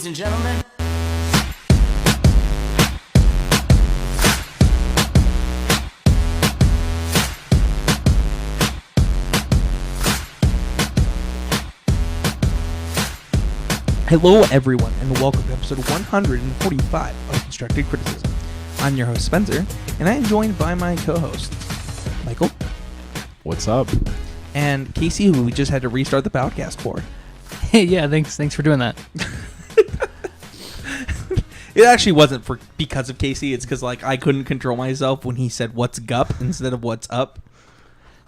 Ladies and gentlemen. Hello everyone, and welcome to episode 145 of Constructed Criticism. I'm your host Spencer, and I am joined by my co-hosts, Michael. What's up? And Casey, who we just had to restart the podcast for. Hey, yeah, thanks for doing that. It actually wasn't because of Casey, it's because I couldn't control myself when he said what's gup instead of what's up.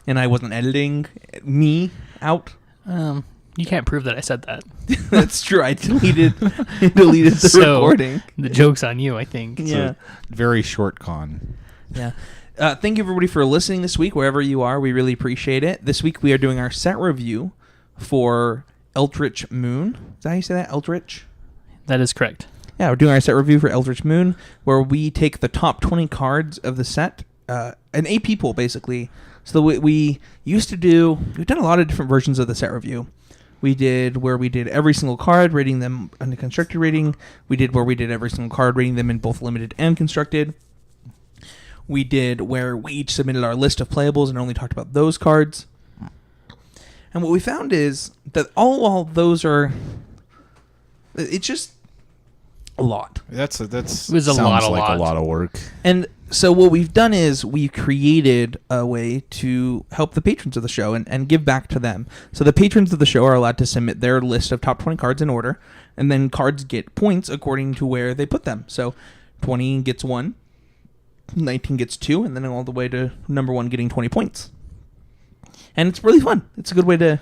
And I wasn't editing me out. You can't prove that I said that. That's true. I deleted the recording. The joke's on you, I think. Yeah. Very short con. Yeah. Thank you, everybody, for listening this week, wherever you are. We really appreciate it. This week, we are doing our set review for Eldritch Moon. Is that how you say that? Eldritch? That is correct. Yeah, we're doing our set review for Eldritch Moon, where we take the top 20 cards of the set, an AP pool, basically. So we used to do... We've done a lot of different versions of the set review. We did where we did every single card, rating them on the constructed rating. We did where we did every single card, rating them in both limited and constructed. We did where we each submitted our list of playables and only talked about those cards. And what we found is that all those are... It's just a lot. That was a lot of work. And so what we've done is we created a way to help the patrons of the show and give back to them. So the patrons of the show are allowed to submit their list of top 20 cards in order, and then cards get points according to where they put them. So 20 gets 1, 19 gets 2, and then all the way to number 1 getting 20 points. And it's really fun. It's a good way to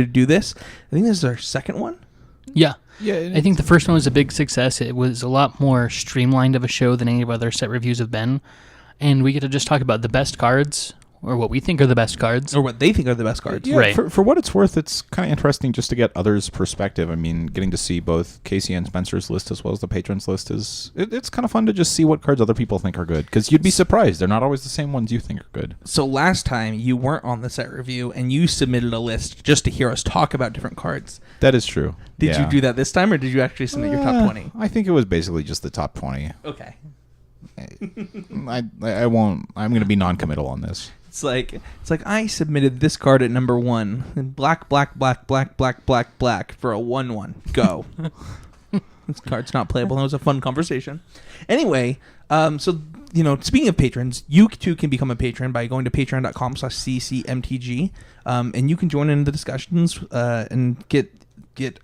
do this. I think this is our second one. Yeah. Yeah, I think the first one was a big success. It was a lot more streamlined of a show than any of other set reviews have been. And we get to just talk about the best cards, or what we think are the best cards. Or what they think are the best cards. Yeah, right. For what it's worth, it's kind of interesting just to get others' perspective. I mean, getting to see both Casey and Spencer's list as well as the patrons' list it's kind of fun to just see what cards other people think are good. Because you'd be surprised. They're not always the same ones you think are good. So last time, you weren't on the set review, and you submitted a list just to hear us talk about different cards. That is true. Did you do that this time, or did you actually submit your top 20? I think it was basically just the top 20. Okay. I won't. I'm going to be non-committal on this. It's like I submitted this card at number 1, and black for a 1/1. Go. This card's not playable. That was a fun conversation. Anyway, so speaking of patrons, you too can become a patron by going to patreon.com/ccmtg, and you can join in the discussions and get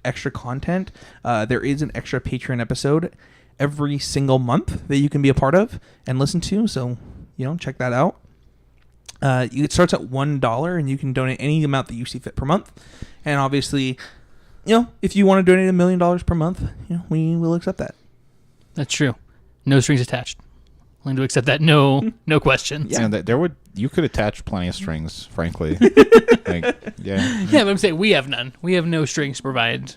extra content. There is an extra Patreon episode every single month that you can be a part of and listen to. So check that out. It starts at $1, and you can donate any amount that you see fit per month. And obviously, if you want to donate $1 million per month, we will accept that. That's true. No strings attached. Willing to accept that. No questions. Yeah, you could attach plenty of strings, frankly. Yeah, but I'm saying we have none. We have no strings to provide.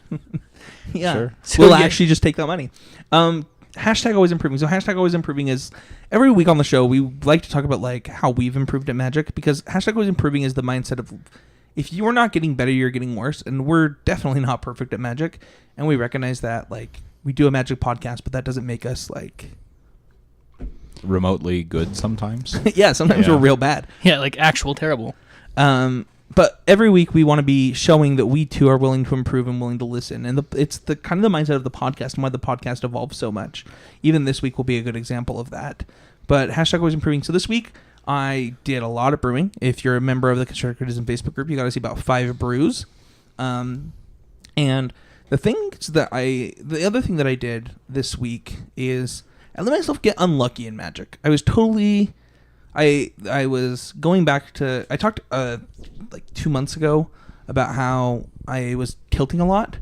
Yeah. Sure. So we'll actually just take that money. Hashtag always improving. So hashtag always improving is every week on the show we like to talk about how we've improved at Magic, because hashtag always improving is the mindset of if you are not getting better, you're getting worse, and we're definitely not perfect at Magic, and we recognize that. We do a Magic podcast, but that doesn't make us remotely good sometimes. Yeah, sometimes we're real bad. Yeah, actual terrible. But every week we want to be showing that we too are willing to improve and willing to listen. And it's the kind of the mindset of the podcast and why the podcast evolves so much. Even this week will be a good example of that. But hashtag always improving. So this week I did a lot of brewing. If you're a member of the Constructed Criticism Facebook group, you got to see about 5 brews. And the other thing that I did this week is I let myself get unlucky in Magic. I was totally... I was going back to... I talked 2 months ago about how I was tilting a lot,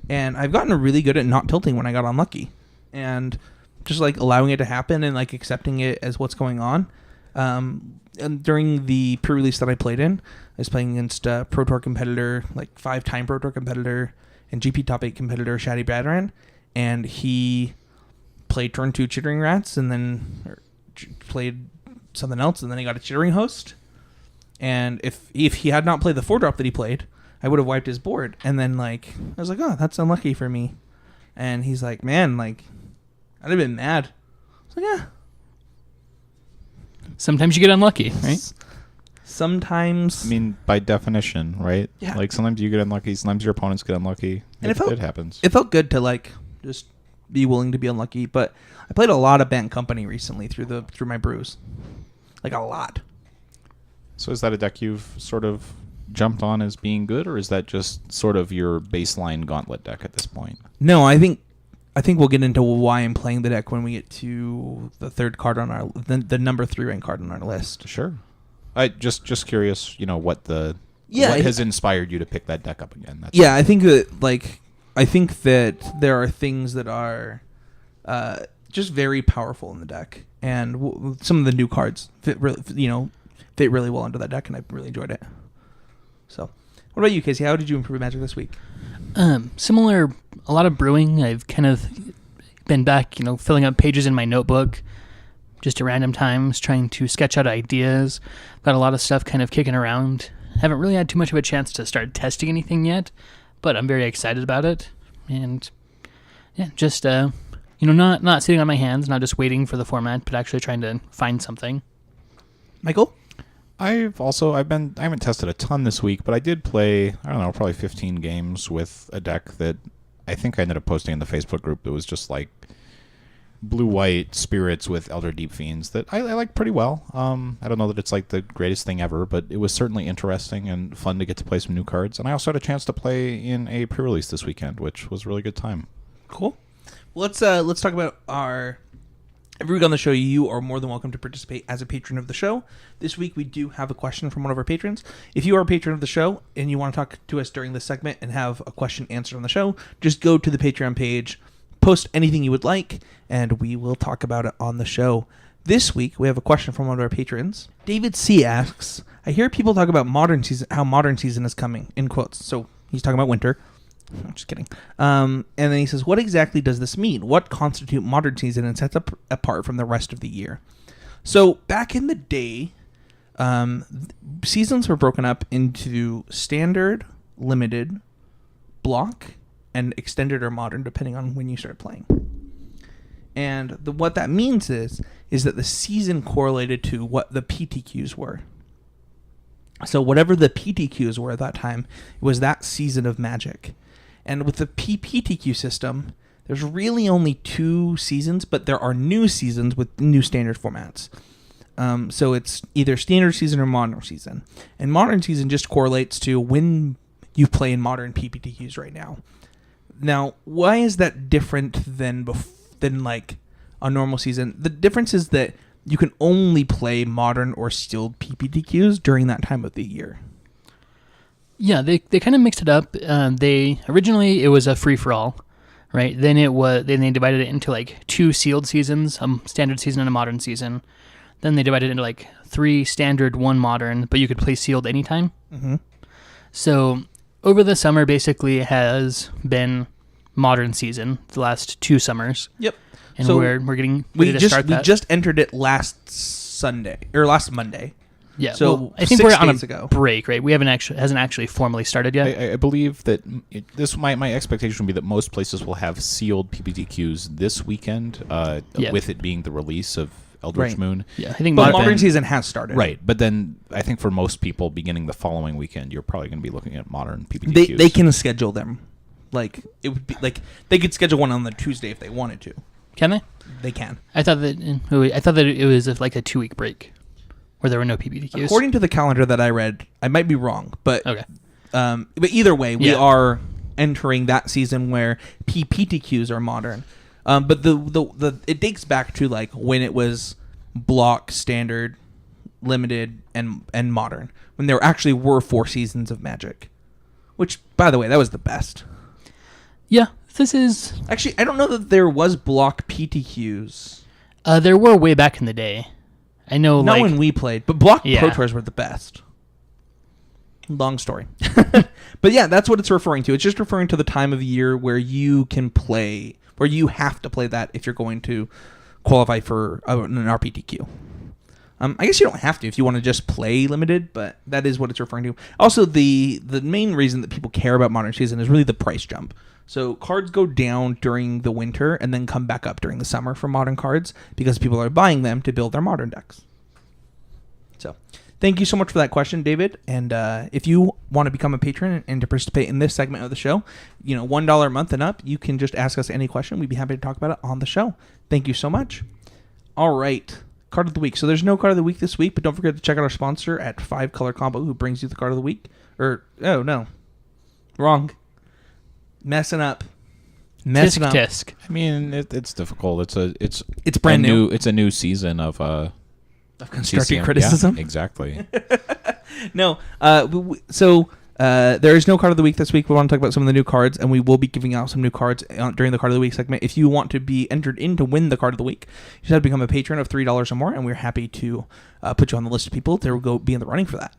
and I've gotten really good at not tilting when I got unlucky, and just allowing it to happen and accepting it as what's going on. And during the pre-release that I played in, I was playing against a Pro Tour competitor, 5-time Pro Tour competitor, and GP Top 8 competitor Shadi Badran, and he played turn 2 Chittering Rats, and then played something else, and then he got a Chittering Host. And if he had not played the 4-drop that he played, I would have wiped his board. And then I was like, oh, that's unlucky for me. And he's like, man, like, I'd have been mad. I was like, yeah. Sometimes you get unlucky, right? Sometimes. I mean, by definition, right? Yeah. Like, sometimes you get unlucky, sometimes your opponents get unlucky. And it happens. It felt good to, like, just be willing to be unlucky. But I played a lot of Bant Company recently through my brews. Like, a lot. So is that a deck you've sort of jumped on as being good, or is that just sort of your baseline gauntlet deck at this point? No, I think we'll get into why I'm playing the deck when we get to the third card on the number 3 rank card on our list. Sure. I just curious, what has inspired you to pick that deck up again? I think that there are things that are just very powerful in the deck, and some of the new cards fit really well into that deck, and I really enjoyed it. So, what about you, Casey? How did you improve Magic this week? Similar, a lot of brewing. I've kind of been back, filling up pages in my notebook just at random times, trying to sketch out ideas. Got a lot of stuff kind of kicking around. Haven't really had too much of a chance to start testing anything yet, but I'm very excited about it. And yeah, just not sitting on my hands, not just waiting for the format, but actually trying to find something. Michael? I haven't tested a ton this week, but I did play, I don't know, probably 15 games with a deck that I think I ended up posting in the Facebook group that was just like blue-white spirits with Elder Deep Fiends that I like pretty well. I don't know that it's like the greatest thing ever, but it was certainly interesting and fun to get to play some new cards. And I also had a chance to play in a pre-release this weekend, which was a really good time. Cool. Well, let's talk about every week on the show. You are more than welcome to participate as a patron of the show. This week we do have a question from one of our patrons. If you are a patron of the show and you want to talk to us during this segment and have a question answered on the show, just go to the Patreon page, post anything you would like, and we will talk about it on the show. This week we have a question from one of our patrons. David C. asks, I hear people talk about how modern season is coming, in quotes. So he's talking about winter. I'm just kidding. And then he says, what exactly does this mean? What constitutes modern season and sets up apart from the rest of the year? So back in the day, seasons were broken up into standard, limited, block, and extended or modern, depending on when you start playing. And what that means is that the season correlated to what the PTQs were. So whatever the PTQs were at that time, it was that season of Magic. And with the PTQ system, there's really only 2 seasons, but there are new seasons with new standard formats. So it's either standard season or modern season. And modern season just correlates to when you play in modern PTQs right now. Now, why is that different than like a normal season? The difference is that you can only play modern or sealed PPTQs during that time of the year. Yeah, they kind of mixed it up. Originally it was a free for all, right? Then they divided it into like 2 sealed seasons, a standard season and a modern season. Then they divided it into like 3 standard, 1 modern, but you could play sealed anytime. Mm-hmm. So over the summer, basically has been modern season the last 2 summers. Yep. And so we're getting ready to start that. We just entered it last Monday. Yeah, so well, I think we're on a break, right? We hasn't actually formally started yet. I believe that my expectation would be that most places will have sealed PPTQs this weekend, with it being the release of Eldritch Moon. Yeah, I think modern season has started. Right, but then I think for most people, beginning the following weekend, you're probably going to be looking at modern PPTQs. They can schedule them, like it would be like they could schedule one on the Tuesday if they wanted to. Can they? They can. I thought that it was like a 2-week break where there were no PPTQs. According to the calendar that I read, I might be wrong, but okay. But either way, we are entering that season where PPTQs are modern. But the it dates back to like when it was block, standard, limited, and modern, when there actually were 4 seasons of Magic. Which, by the way, that was the best. Yeah, this is actually, I don't know that there was block PTQs. There were way back in the day. I know, not when we played, but block Pro Tours were the best. Long story. But yeah, that's what it's referring to. It's just referring to the time of the year where you can play, where you have to play that if you're going to qualify for an RPTQ. I guess you don't have to if you want to just play limited, but that is what it's referring to. Also, the main reason that people care about Modern Season is really the price jump. So cards go down during the winter and then come back up during the summer for Modern cards because people are buying them to build their Modern decks. So thank you so much for that question, David. And if you want to become a patron and to participate in this segment of the show, $1 a month and up, you can just ask us any question. We'd be happy to talk about it on the show. Thank you so much. All right. Card of the week. So there's no card of the week this week, but don't forget to check out our sponsor at 5 Color Combo, who brings you the card of the week. Oh, no. Wrong. Messing up. Tisk. I mean, it's difficult. It's brand new. It's a new season of constructive CCM. criticism. Yeah, exactly. No. There is no card of the week this week. We want to talk about some of the new cards, and we will be giving out some new cards during the card of the week segment. If you want to be entered in to win the card of the week, you just have to become a patron of $3 or more, and we're happy to put you on the list of people that will go be in the running for that.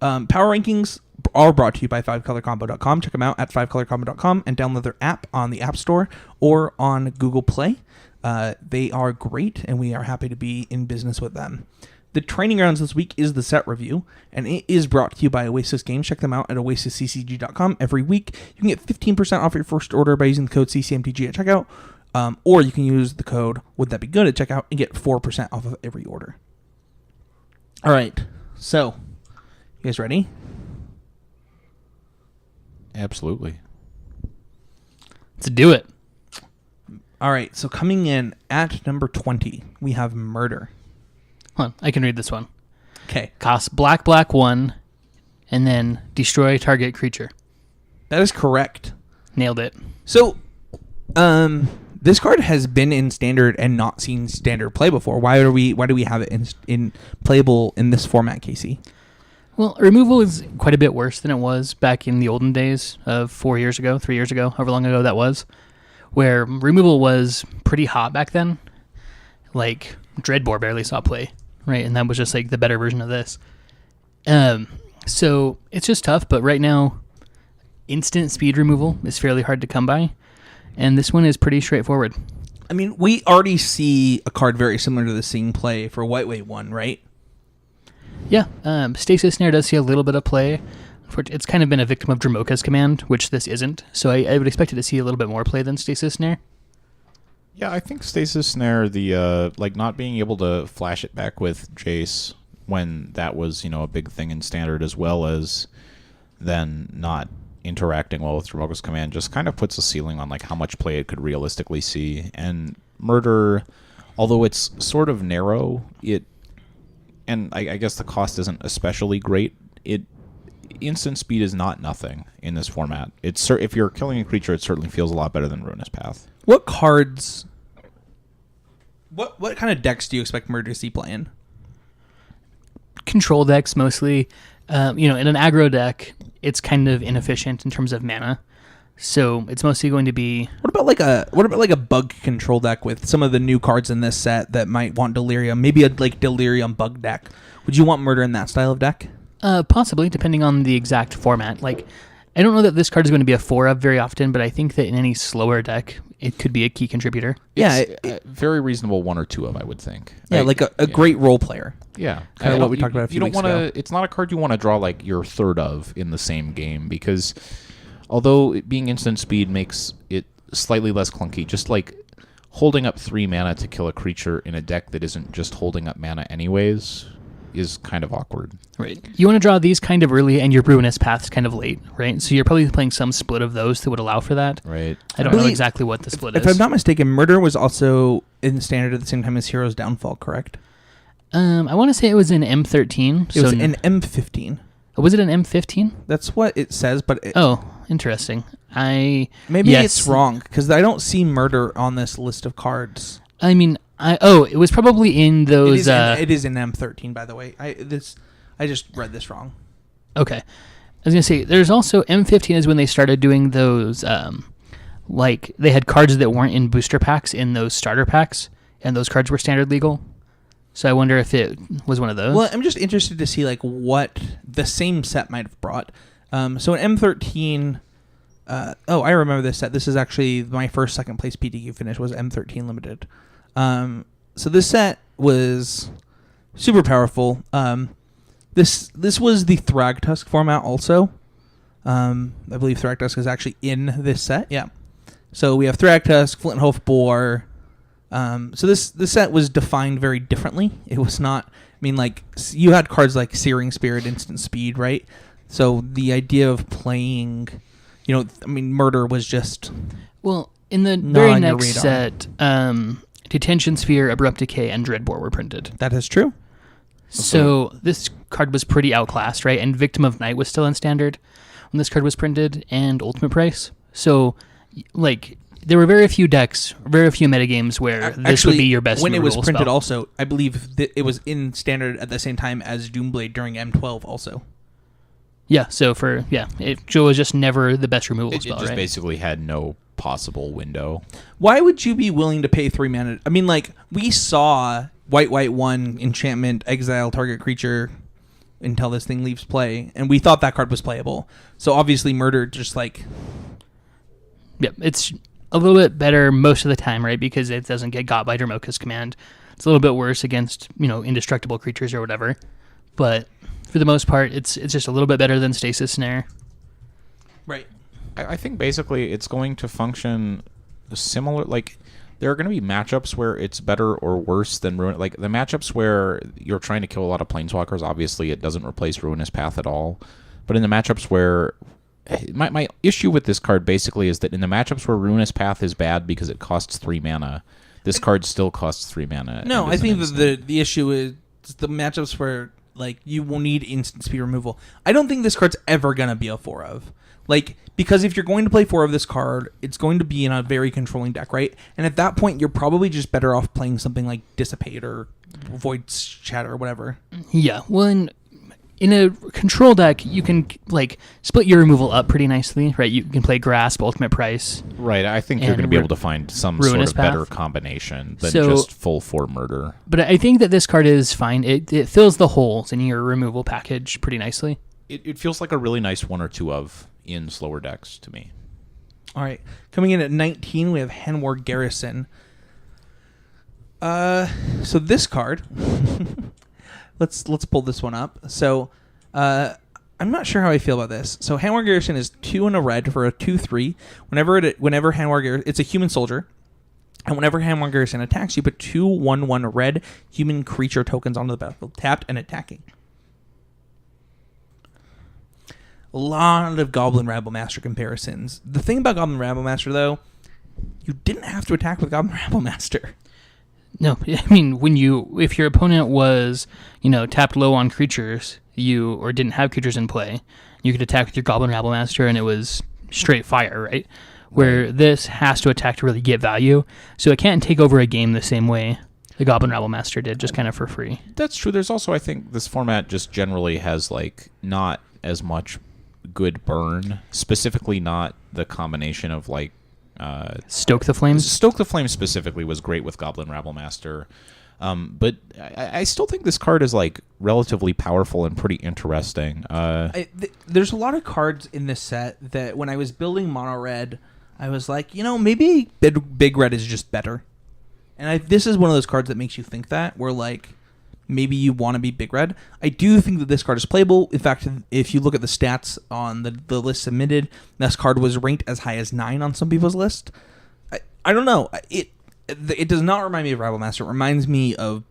Power rankings are brought to you by 5colorcombo.com. Check them out at 5colorcombo.com and download their app on the App Store or on Google Play. They are great, and we are happy to be in business with them. The training grounds this week is the set review, and it is brought to you by Oasis Games. Check them out at oasisccg.com every week. You can get 15% off your first order by using the code CCMTG at checkout, or you can use the code Would That Be Good at checkout and get 4% off of every order. All right, so you guys ready? Absolutely. Let's do it. All right, so coming in at number 20, we have Murder. Hold on, I can read this one. Okay. Cost black 1, and then destroy target creature. That is correct. Nailed it. So, this card has been in Standard and not seen Standard play before. Why do we have it in playable in this format, Casey? Well, removal is quite a bit worse than it was back in the olden days of 4 years ago, 3 years ago, however long ago that was, where removal was pretty hot back then. Like, Dreadbore barely saw play, right? And that was just like the better version of this. So it's just tough, but right now, instant speed removal is fairly hard to come by, and this one is pretty straightforward. I mean, we already see a card very similar to the Sing play for White 1, right? Yeah, Stasis Snare does see a little bit of play. It's kind of been a victim of Dramoka's command, which this isn't, so I would expect it to see a little bit more play than Stasis Snare. Yeah, I think Stasis Snare, the not being able to flash it back with Jace when that was, a big thing in Standard, as well as then not interacting well with Dramoka's command, just kind of puts a ceiling on how much play it could realistically see. And Murder, although it's sort of narrow, and I guess the cost isn't especially great, instant speed is not nothing in this format. If you're killing a creature, it certainly feels a lot better than Ruinous Path. What cards... What kind of decks do you expect Murder to see playing? Control decks, mostly. In an aggro deck, it's kind of inefficient in terms of mana. So it's mostly going to be... What about a bug control deck with some of the new cards in this set that might want Delirium? Maybe a Delirium bug deck. Would you want Murder in that style of deck? Possibly, depending on the exact format. I don't know that this card is going to be a 4-of very often, but I think that in any slower deck, it could be a key contributor. Yeah, very reasonable 1 or 2 of, I would think. Yeah, a great role player. Yeah, kind of what we talked about a few weeks ago. It's not a card you want to draw your third of in the same game, because although it being instant speed makes it slightly less clunky, just holding up 3 mana to kill a creature in a deck that isn't just holding up mana anyways is kind of awkward. Right. You want to draw these kind of early and your Ruinous Paths kind of late, right? So you're probably playing some split of those that would allow for that. Right. I don't know exactly what the split is. If I'm not mistaken, Murder was also in Standard at the same time as Hero's Downfall, correct? I want to say it was in M13. It was in M15. Was it an M15? That's what it says, but... Interesting. Maybe it's wrong, because I don't see Murder on this list of cards. I mean... it was probably in those... It is in M13, by the way. I just read this wrong. Okay. I was going to say, there's also... M15 is when they started doing those... they had cards that weren't in booster packs in those starter packs, and those cards were standard legal. So I wonder if it was one of those. Well, I'm just interested to see what the same set might have brought. So in M13... I remember this set. This is actually my first second place PTQ finish was M13 Limited. So this set was super powerful. This was the Thragtusk format also. I believe Thragtusk is actually in this set. Yeah. So we have Thragtusk, Flint Hoof Boar. So this set was defined very differently. It was not. I mean, like you had cards like Searing Spirit, Instant Speed, right? So the idea of playing, Murder was just in the very next set, Detention Sphere, Abrupt Decay, and Dreadbore were printed. That is true. So this card was pretty outclassed, right? And Victim of Night was still in Standard when this card was printed, and Ultimate Price. So, there were very few decks, very few metagames where this would be your best when it was printed spell. Also, I believe that it was in Standard at the same time as Doomblade during M12 also. Yeah, so it was just never the best removal spell, It just right? basically had no possible window. Why would you be willing to pay 3 mana? I mean, we saw white 1 enchantment, exile target creature until this thing leaves play, and we thought that card was playable. So obviously Murder just it's a little bit better most of the time, right? Because it doesn't get got by Dermoka's command. It's a little bit worse against, indestructible creatures or whatever. But for the most part, it's just a little bit better than Stasis Snare. Right. I think basically it's going to function similar. There are going to be matchups where it's better or worse than Ruin. Like the matchups where you're trying to kill a lot of Planeswalkers, obviously it doesn't replace Ruinous Path at all. But in the matchups where my issue with this card basically is that in the matchups where Ruinous Path is bad because it costs 3 mana, this card still costs 3 mana. No, I think that the issue is the matchups where you will need instant speed removal. I don't think this card's ever gonna be a 4 of. Because if you're going to play 4 of this card, it's going to be in a very controlling deck, right? And at that point, you're probably just better off playing something like Dissipate or Void Shatter or whatever. Yeah, well, in a control deck, you can split your removal up pretty nicely, right? You can play Grasp, Ultimate Price. Right, I think you're going to be able to find some sort of better combination than just full 4 Murder. But I think that this card is fine. It fills the holes in your removal package pretty nicely. It feels like a really nice 1 or 2 of in slower decks to me. All right, coming in at 19, we have Hanweir Garrison. So this card, let's pull this one up. So, I'm not sure how I feel about this. So Hanweir Garrison is 2 and a red for a 2/3. Whenever Hanweir Garrison, it's a human soldier, and whenever Hanweir Garrison attacks, you put 2 1/1 red human creature tokens onto the battlefield, tapped and attacking. A lot of Goblin Rabblemaster comparisons. The thing about Goblin Rabblemaster, though, you didn't have to attack with Goblin Rabblemaster. No, I mean, if your opponent was, tapped low on creatures, or didn't have creatures in play, you could attack with your Goblin Rabblemaster and it was straight fire, right? Where this has to attack to really get value, so it can't take over a game the same way the Goblin Rabblemaster did, just kind of for free. That's true. There's also, I think, this format just generally has, not as much good burn, specifically not the combination of Stoke the Flames. Stoke the Flames specifically was great with Goblin Rabblemaster, but I still think this card is relatively powerful and pretty interesting. There's a lot of cards in this set that when I was building mono red, I was like, maybe big red is just better, and this is one of those cards that makes you think that where maybe you want to be big red. I do think that this card is playable. In fact, if you look at the stats on the list submitted, this card was ranked as high as 9 on some people's list. I don't know. It does not remind me of Rabblemaster. It reminds me of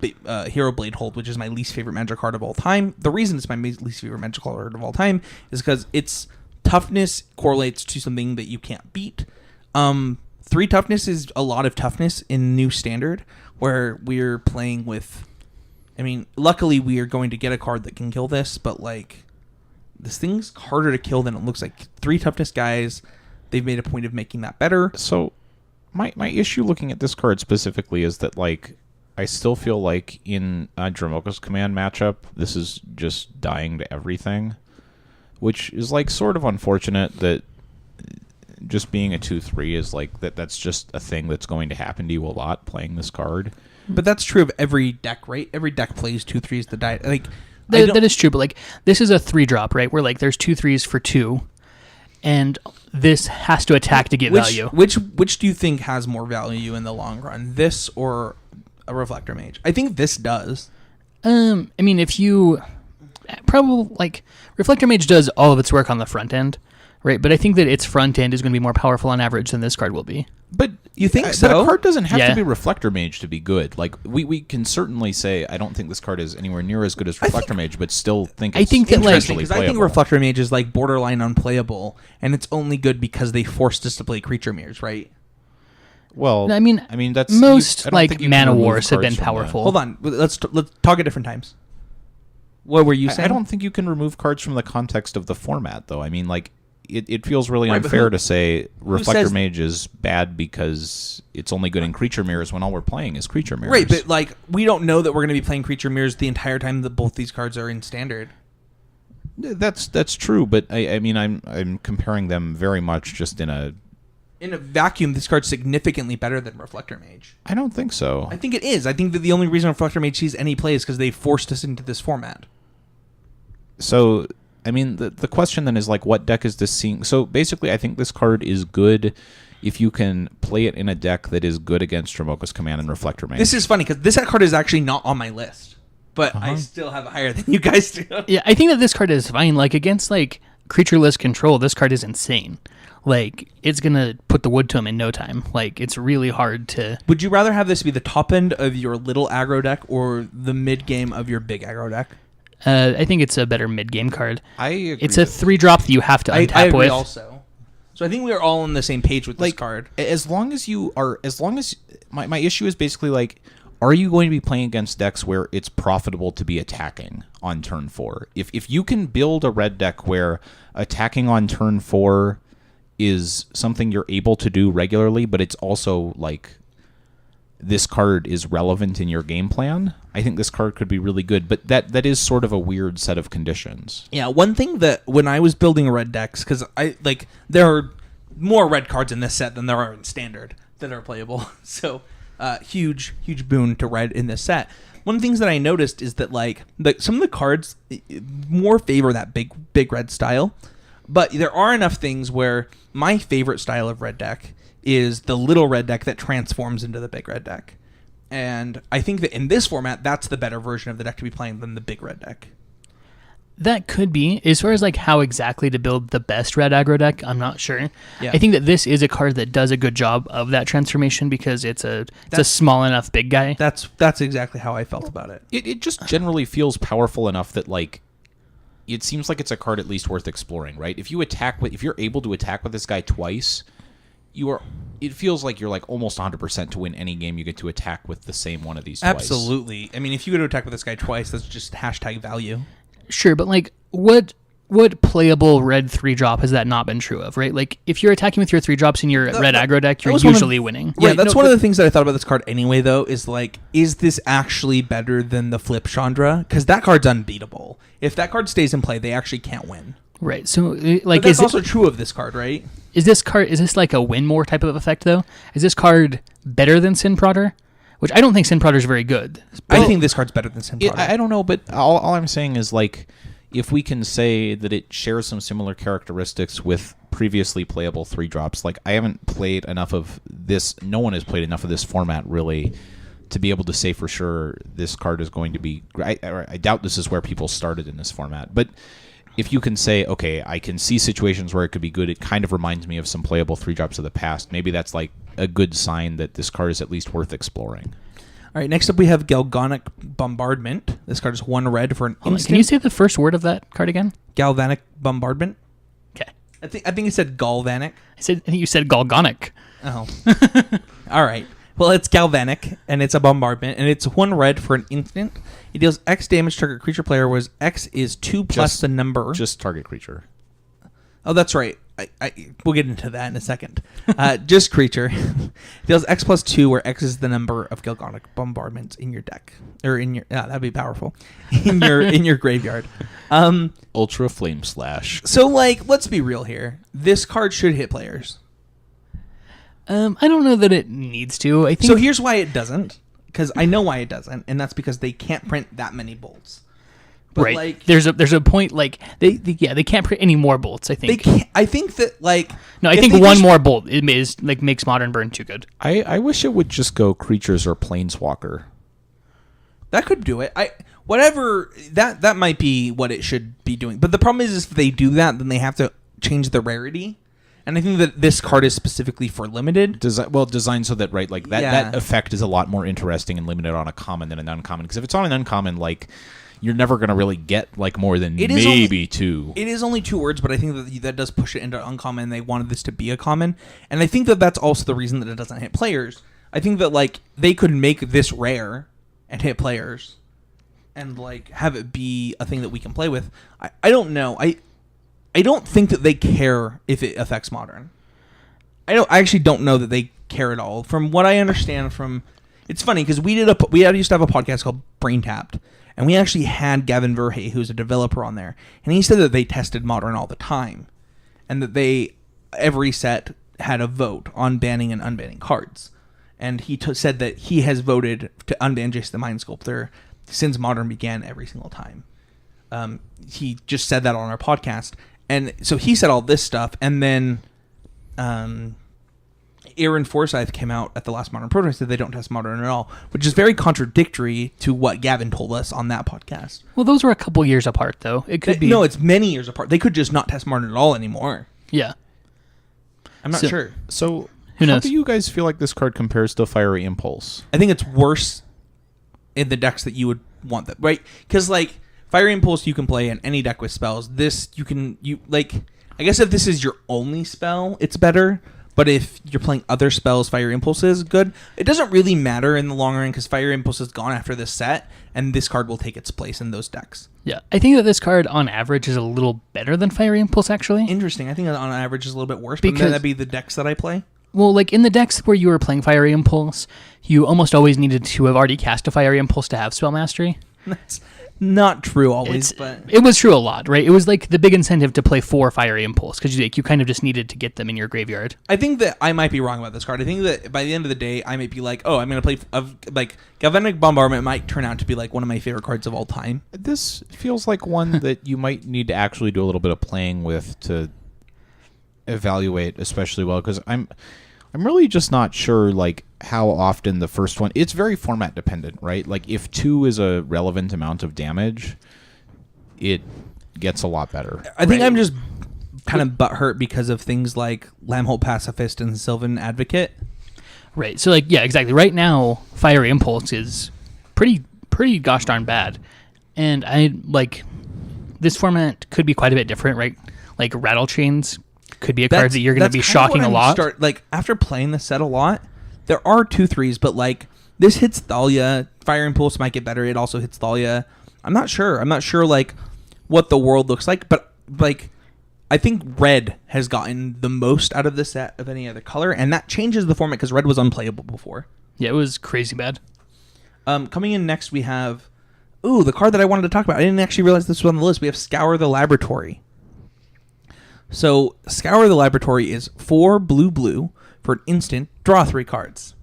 Hero Blade Hold, which is my least favorite Magic card of all time. The reason it's my least favorite Magic card of all time is because its toughness correlates to something that you can't beat. 3 toughness is a lot of toughness in New Standard, where we're playing with... luckily we are going to get a card that can kill this, but this thing's harder to kill than it looks like. 3 toughness guys, they've made a point of making that better. So my issue looking at this card specifically is that I still feel like in Dramoka's command matchup, this is just dying to everything, which is sort of unfortunate that just being a 2/3 is that's just a thing that's going to happen to you a lot playing this card. But that's true of every deck, right? Every deck plays 2/3s to die. That is true, but this is a 3-drop, right? Where there's 2 3s for 2, and this has to attack to get value. Which do you think has more value in the long run, this or a Reflector Mage? I think this does. I mean, if you probably like Reflector Mage does all of its work on the front end, right? But I think that its front end is going to be more powerful on average than this card will be. But you think so? But a card doesn't have Yeah. to be Reflector Mage to be good. Like we can certainly say I don't think this card is anywhere near as good as Reflector Mage, but still think it's think that, like- Interesting, because I think Reflector Mage is like borderline unplayable, and it's only good because they forced us to play creature mirrors, right? Well, I mean, that's most I don't like think you can mana remove wars have cards been from the- powerful. Hold on, let's talk at different times. What were you saying? I don't think you can remove cards from the context of the format, though. I mean, like, it feels really Right, but unfair who- to say Reflector says- Mage is bad because it's only good in creature mirrors when all we're playing is creature mirrors. Right, but like we don't know that we're going to be playing creature mirrors the entire time that both these cards are in standard. That's true. But I mean, I'm comparing them very much just in a. In a vacuum, this card's significantly better than Reflector Mage. I don't think so. I think it is. I think that the only reason Reflector Mage sees any play is because they forced us into this format. So, I mean, the question then is, like, what deck is this seeing? So, basically, I think this card is good if you can play it in a deck that is good against Dromoka's Command and Reflector Mage. This is funny because this card is actually not on my list, but I still have it higher than you guys do. Yeah, I think that this card is fine. Like against like creatureless control, this card is insane. Like it's gonna put the wood to him in no time. Like it's really hard to. Would you rather have this be the top end of your little aggro deck or the mid game of your big aggro deck? I think it's a better mid game card. I agree It's a 3-drop that you have to untap I agree with. also. So I think we are all on the same page with this card. As long as my issue is basically like, are you going to be playing against decks where it's profitable to be attacking on turn 4? If you can build a red deck where attacking on turn 4 is something you're able to do regularly, but it's also like this card is relevant in your game plan, I think this card could be really good. But that is sort of a weird set of conditions. Yeah, one thing that when I was building red decks, because there are more red cards in this set than there are in standard that are playable. So huge boon to red in this set. One of the things that I noticed is that some of the cards more favor that big red style, but there are enough things where my favorite style of red deck is the little red deck that transforms into the big red deck. And I think that in this format, that's the better version of the deck to be playing than the big red deck. That could be. As far as like how exactly to build the best red aggro deck, I'm not sure. Yeah. I think that this is a card that does a good job of that transformation because it's a small enough big guy. That's exactly how I felt about it. It just generally feels powerful enough that like it seems like it's a card at least worth exploring, right? If you're able to attack with this guy twice, it feels like you're like almost 100% to win any game you get to attack with the same one of these twice. Absolutely. I mean, if you go to attack with this guy twice, that's just hashtag value. Sure, but like what playable red 3-drop has that not been true of, right? Like if you're attacking with your 3-drops in your red aggro deck, you're usually winning. Yeah, Right, that's no, one of the things that I thought about this card anyway, though, is like, is this actually better than the Flip Chandra? Because that card's unbeatable. If that card stays in play, they actually can't win. Right. So like But that's also true of this card, right? Is this like a win more type of effect though? Is this card better than Sin Prodder? Which I don't think Sin Prodder is very good. I think this card's better than Sin Prodder. I don't know, but all I'm saying is like, if we can say that it shares some similar characteristics with previously playable 3-drops, like I haven't played enough of this. No one has played enough of this format really to be able to say for sure this card is going to be. I doubt this is where people started in this format, but if you can say, okay, I can see situations where it could be good, it kind of reminds me of some playable 3-drops of the past. Maybe that's like a good sign that this card is at least worth exploring. All right, next up we have Galvanic Bombardment. This card is 1 red for an instant. Can you say the first word of that card again? Galvanic Bombardment? Okay. I think it said Galvanic. I think you said Galgonic. Oh. All right. Well, it's Galvanic, and it's a bombardment, and it's 1 red for an instant. It deals X damage to target creature player, whereas X is 2 plus the number. Just target creature. Oh, that's right. We'll get into that in a second. Just creature. It deals X plus 2, where X is the number of Galvanic bombardments in your deck, or in your. That'd be powerful. In your graveyard. Ultra Flame Slash. So, let's be real here. This card should hit players. I don't know that it needs to. I think So here's why it doesn't, because I know why it doesn't, and that's because they can't print that many bolts. But right. There's a point like they can't print any more bolts. I think they can't. I think that no. I think one more bolt makes Modern Burn too good. I wish it would just go creatures or planeswalker. That could do it. whatever, that might be what it should be doing. But the problem is if they do that, then they have to change the rarity. And I think that this card is specifically for limited. Designed so that, right, like that effect is a lot more interesting and limited on a common than an uncommon. Because if it's on an uncommon, like, you're never going to really get, like, more than maybe 2. It is only 2 words, but I think that does push it into uncommon, and they wanted this to be a common. And I think that that's also the reason that it doesn't hit players. I think that, like, they could make this rare and hit players and, like, have it be a thing that we can play with. I don't know. I don't think that they care if it affects Modern. I actually don't know that they care at all. From what I understand it's funny because we used to have a podcast called Brain Tapped, and we actually had Gavin Verhey, who's a developer, on there, and he said that they tested Modern all the time, and that every set had a vote on banning and unbanning cards, and he said that he has voted to unban Jace the Mind Sculptor since Modern began every single time. He just said that on our podcast. And so he said all this stuff, and then Aaron Forsyth came out at the last Modern Proton and said they don't test Modern at all, which is very contradictory to what Gavin told us on that podcast. Well, those were a couple years apart, though. It could be... No, it's many years apart. They could just not test Modern at all anymore. Yeah. I'm not sure. So, who knows? How do you guys feel like this card compares to Fiery Impulse? I think it's worse in the decks that you would want that, right? Because, like, Fiery Impulse you can play in any deck with spells. This I guess if this is your only spell, it's better. But if you're playing other spells, Fiery Impulse is good. It doesn't really matter in the long run because Fiery Impulse is gone after this set, and this card will take its place in those decks. Yeah, I think that this card on average is a little better than Fiery Impulse, actually. Interesting. I think on average is a little bit worse, but that'd be the decks that I play. Well, like in the decks where you were playing Fiery Impulse, you almost always needed to have already cast a Fiery Impulse to have Spell Mastery. That's not true always, but it was true a lot, right? It was like the big incentive to play 4 Fiery Impulse because you kind of just needed to get them in your graveyard. I think that I might be wrong about this card. I think that by the end of the day, I might be like, oh, I'm going to play like Galvanic Bombardment might turn out to be like one of my favorite cards of all time. This feels like one that you might need to actually do a little bit of playing with to evaluate especially well, because I'm really just not sure like how often the first one, it's very format dependent, right? Like if 2 is a relevant amount of damage, it gets a lot better. I think I'm just kind of butthurt because of things like Lambholt Pacifist and Sylvan Advocate. Right. So like, yeah, exactly. Right now, Fiery Impulse is pretty gosh darn bad. And I like this format could be quite a bit different, right? Like Rattle Chains could be a card that you're going to be shocking a lot. Like after playing the set a lot, there are 2/3s, but like this hits Thalia. Fire Impulse might get better. It also hits Thalia. I'm not sure like what the world looks like, but like I think red has gotten the most out of this set of any other color, and that changes the format because red was unplayable before. Yeah, it was crazy bad. Coming in next, we have the card that I wanted to talk about. I didn't actually realize this was on the list. We have Scour the Laboratory. So, Scour the Laboratory is 4 blue for an instant, draw 3 cards.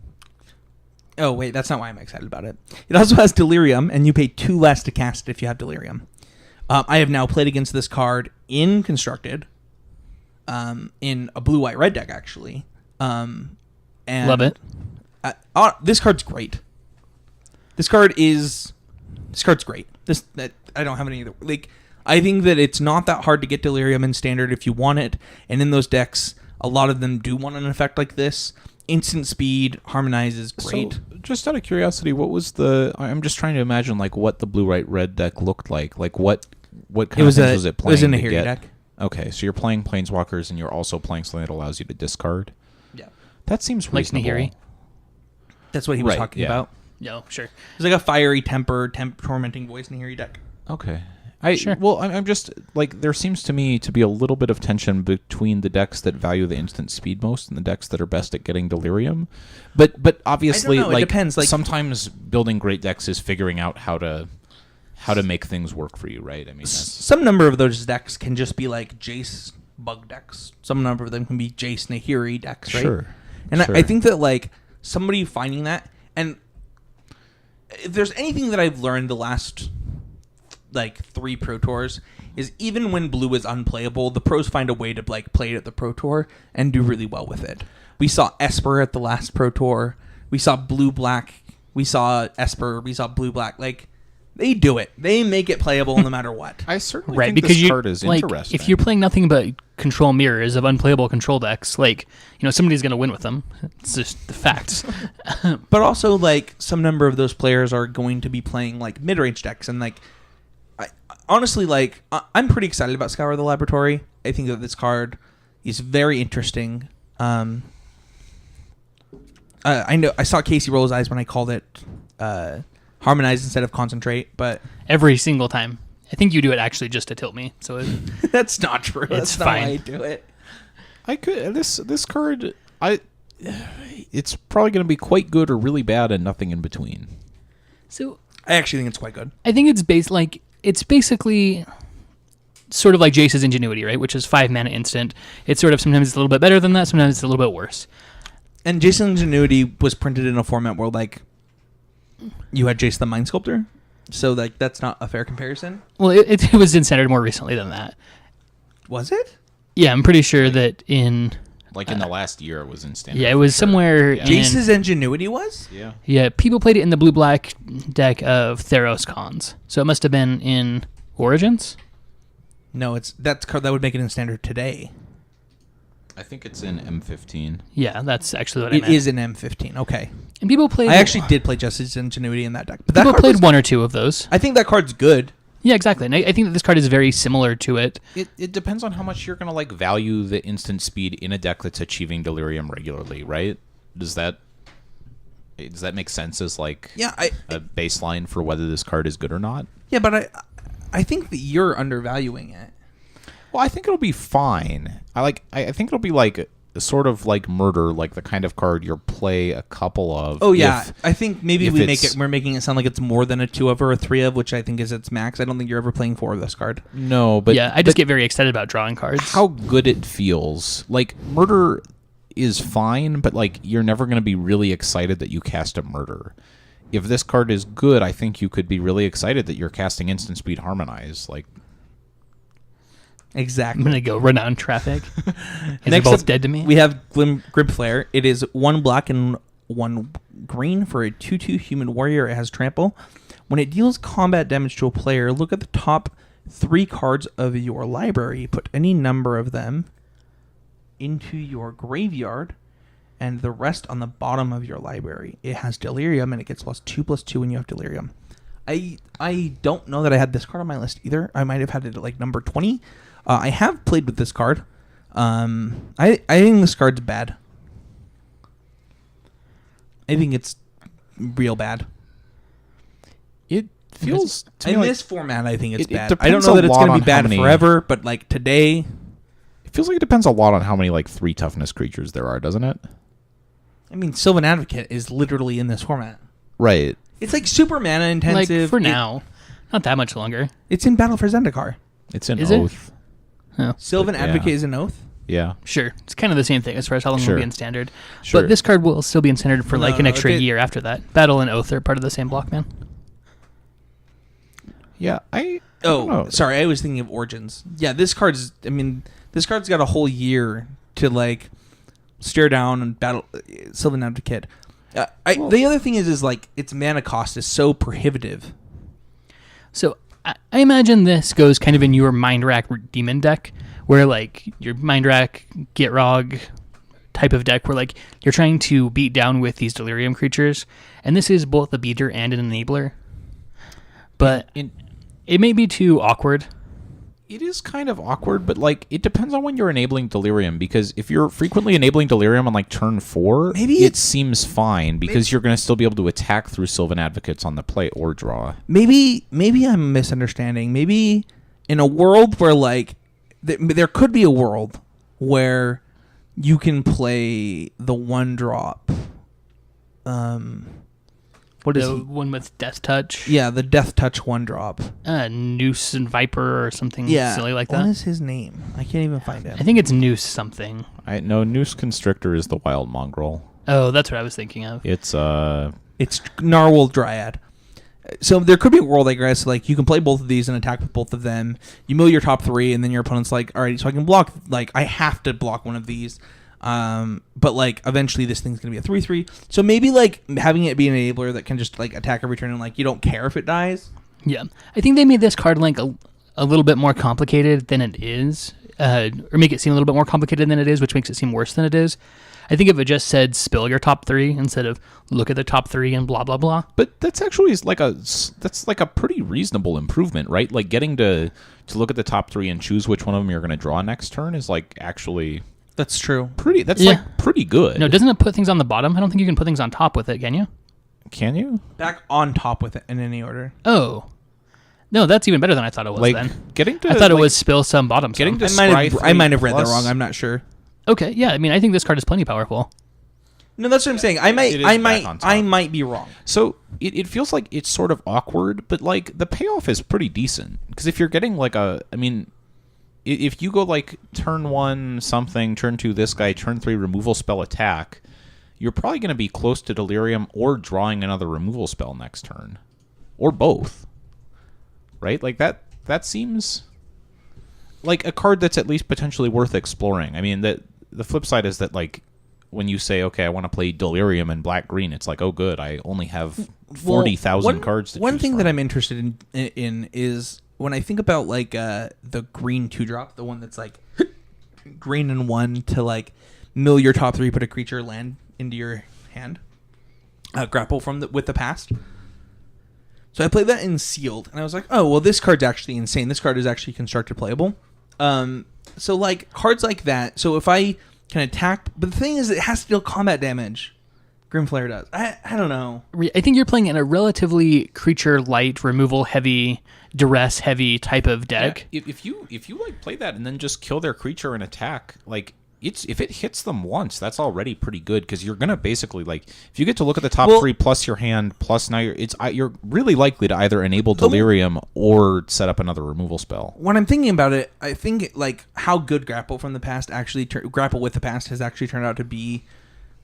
Oh, wait, that's not why I'm excited about it. It also has Delirium, and you pay 2 less to cast it if you have Delirium. I have now played against this card in Constructed, in a blue-white-red deck, actually. And love it. This card's great. This card's great. I don't have any other... Like, I think that it's not that hard to get Delirium in Standard if you want it, and in those decks, a lot of them do want an effect like this. Instant speed, harmonize is great. So, just out of curiosity, what was I'm just trying to imagine like what the blue-white-red deck looked like. Like what kind of things was it playing? It was in a Nahiri deck. Okay, so you're playing Planeswalkers and you're also playing something that allows you to discard. Yeah, that seems reasonable. Like Nahiri. That's what he was talking about. No, sure. It's like a fiery tormenting voice Nahiri deck. Okay. Sure. Well, I'm just like there seems to me to be a little bit of tension between the decks that value the instant speed most and the decks that are best at getting Delirium. But obviously, like, it depends. Like sometimes building great decks is figuring out how to make things work for you, right? I mean, some number of those decks can just be like Jace bug decks. Some number of them can be Jace Nahiri decks, right? Sure. And sure. I think that like somebody finding that, and if there's anything that I've learned the last like 3 Pro Tours, is even when blue is unplayable, the pros find a way to like play it at the Pro Tour and do really well with it. We saw Esper at the last Pro Tour. We saw blue-black. We saw Esper. We saw blue-black. Like They do it. They make it playable no matter what. I certainly Right, think because this card is interesting. if you're playing nothing but control mirrors of unplayable control decks, somebody's going to win with them. It's just the facts. But also, some number of those players are going to be playing, mid-range decks. And, honestly, I'm pretty excited about Scour the Laboratory. I think that this card is very interesting. I know I saw Casey roll his eyes when I called it Harmonize instead of Concentrate, but... Every single time. I think you do it actually just to tilt me. So That's not true. That's not fine. why I do it. I could this card. It's probably going to be quite good or really bad and nothing in between. So I actually think it's quite good. I think it's basically sort of like Jace's Ingenuity, right? Which is 5 mana instant. It's sort of sometimes it's a little bit better than that, sometimes it's a little bit worse. And Jason's Ingenuity was printed in a format where you had Jace the Mind Sculptor, so that's not a fair comparison. Well, it was in Standard more recently than that. Was it? Yeah, I'm pretty sure that in in the last year, it was in Standard. yeah, it was somewhere. Yeah. Jace's Ingenuity was? Yeah. Yeah, people played it in the blue-black deck of Theros Cons, so it must have been in Origins. No, that would make it in Standard today. I think it's in M15. Yeah, that's actually what I It meant. is in M15. Okay. And people played. I actually did play Justice's Ingenuity in that deck, but that People card played was- one or two of those. I think that card's good. Yeah, exactly. And I think that this card is very similar to it. It depends on how much you're going to value the instant speed in a deck that's achieving Delirium regularly, right? Does that make sense as a baseline for whether this card is good or not? Yeah, but I think that you're undervaluing it. Well, I think it'll be fine. I think it'll be sort of like Murder, the kind of card you'll play a couple of. Oh yeah, I think maybe if we're making it sound like it's more than a 2 of or a 3 of, which I think is its max. I don't think you're ever playing 4 of this card. No, but Yeah, I just get very excited about drawing cards. how good it feels. Murder is fine, but you're never going to be really excited that you cast a Murder. If this card is good, I think you could be really excited that you're casting Instant Speed Harmonize. Exactly. I'm gonna go run out in traffic. They're Next both up, dead to me. We have Grib Flayer. It is 1 black and 1 green for a 2/2 human warrior. It has trample. When it deals combat damage to a player, look at the top 3 cards of your library. Put any number of them into your graveyard, and the rest on the bottom of your library. It has Delirium, and it gets +2/+2 when you have Delirium. I don't know that I had this card on my list either. I might have had it at number 20. I have played with this card. I think this card's bad. I think it's real bad. It feels to In me this format, I think it's it bad. I don't depends know a that it's lot going to on be how bad many- forever, but today, it feels like it depends a lot on how many 3 toughness creatures there are, doesn't it? I mean, Sylvan Advocate is literally in this format. Right. It's super mana intensive. for now, not that much longer. It's in Battle for Zendikar. It's an Is it? oath. Oh, Sylvan Yeah. Advocate is an oath. Yeah. sure. It's kind of the same thing as far as how long Sure. it'll be in Standard. Sure. But this card will still be in Standard for No, an extra if it- year after that. Battle and Oath are part of the same block, man. Yeah. I don't know. Sorry, I was thinking of Origins. Yeah, this card's got a whole year to stare down and battle Sylvan Advocate. The other thing is its mana cost is so prohibitive. So I imagine this goes kind of in your Mind Rack Demon deck, where your Mind Rack Gitrog type of deck, where you're trying to beat down with these Delirium creatures, and this is both a beater and an enabler. But it may be too awkward. It is kind of awkward, but it depends on when you're enabling Delirium, because if you're frequently enabling Delirium on turn 4, Maybe it seems fine because you're going to still be able to attack through Sylvan Advocates on the play or draw. Maybe I'm misunderstanding. Maybe in a world where there could be a world where you can play the 1-drop. What is The he? one with Death Touch, Yeah, the Death Touch 1-drop. Noose and Viper or something Yeah, silly like What that. is his name? I can't even find him. I think it's Noose something. I know Noose Constrictor is the Wild Mongrel. Oh, that's what I was thinking of. It's It's Narwhal Dryad. So there could be a world, I guess, you can play both of these and attack with both of them. You mill your top 3, and then your opponent's all right, so I can block. I have to block one of these. But eventually this thing's gonna be a 3/3. So maybe having it be an enabler that can just attack every turn and you don't care if it dies. Yeah, I think they made this card like a little bit more complicated than it is, or make it seem a little bit more complicated than it is, which makes it seem worse than it is. I think if it just said spill your top 3 instead of look at the top 3 and blah blah blah. But that's actually like a pretty reasonable improvement, right? Like getting to look at the top 3 and choose which one of them you're going to draw next turn is like actually That's true. Like pretty good. No, doesn't it put things on the bottom? I don't think you can put things on top with it, can you? Can you? Back on top with it in any order. Oh. No, that's even better than I thought it was Like then. getting to I thought it was spill some, bottom some. getting to I might have read that wrong. I'm not sure. Okay, yeah, I mean, I think this card is plenty powerful. No, that's what I'm saying. I might be wrong. So it feels like it's sort of awkward, but like the payoff is pretty decent. Because if you're getting like if you go like turn 1 something, turn 2 this guy, turn 3 removal spell attack, you're probably going to be close to Delirium or drawing another removal spell next turn, or both. Right? Like that seems like a card that's at least potentially worth exploring. I mean, the flip side is that like when you say, okay, I want to play Delirium and black-green, it's like, oh, good, I only have 40,000 cards to choose One thing from. that I'm interested in is when I think about like the green 2-drop, the one that's like green and 1 to like mill your top 3, put a creature land into your hand, grapple with the past. So I played that in sealed, and I was like, oh, well, this card's actually insane. This card is actually constructed playable. So like cards like that. So if I can attack, but the thing is, it has to deal combat damage. Grim Flayer does. I don't know. I think you're playing in a relatively creature light, removal heavy, duress heavy type of deck. Yeah, if you like play that and then just kill their creature and attack, like if it hits them once, that's already pretty good, because you're gonna basically like, if you get to look at the top 3 plus your hand plus now you're really likely to either enable Delirium or set up another removal spell. When I'm thinking about it, I think like how good Grapple from the Past actually Grapple with the Past has actually turned out to be.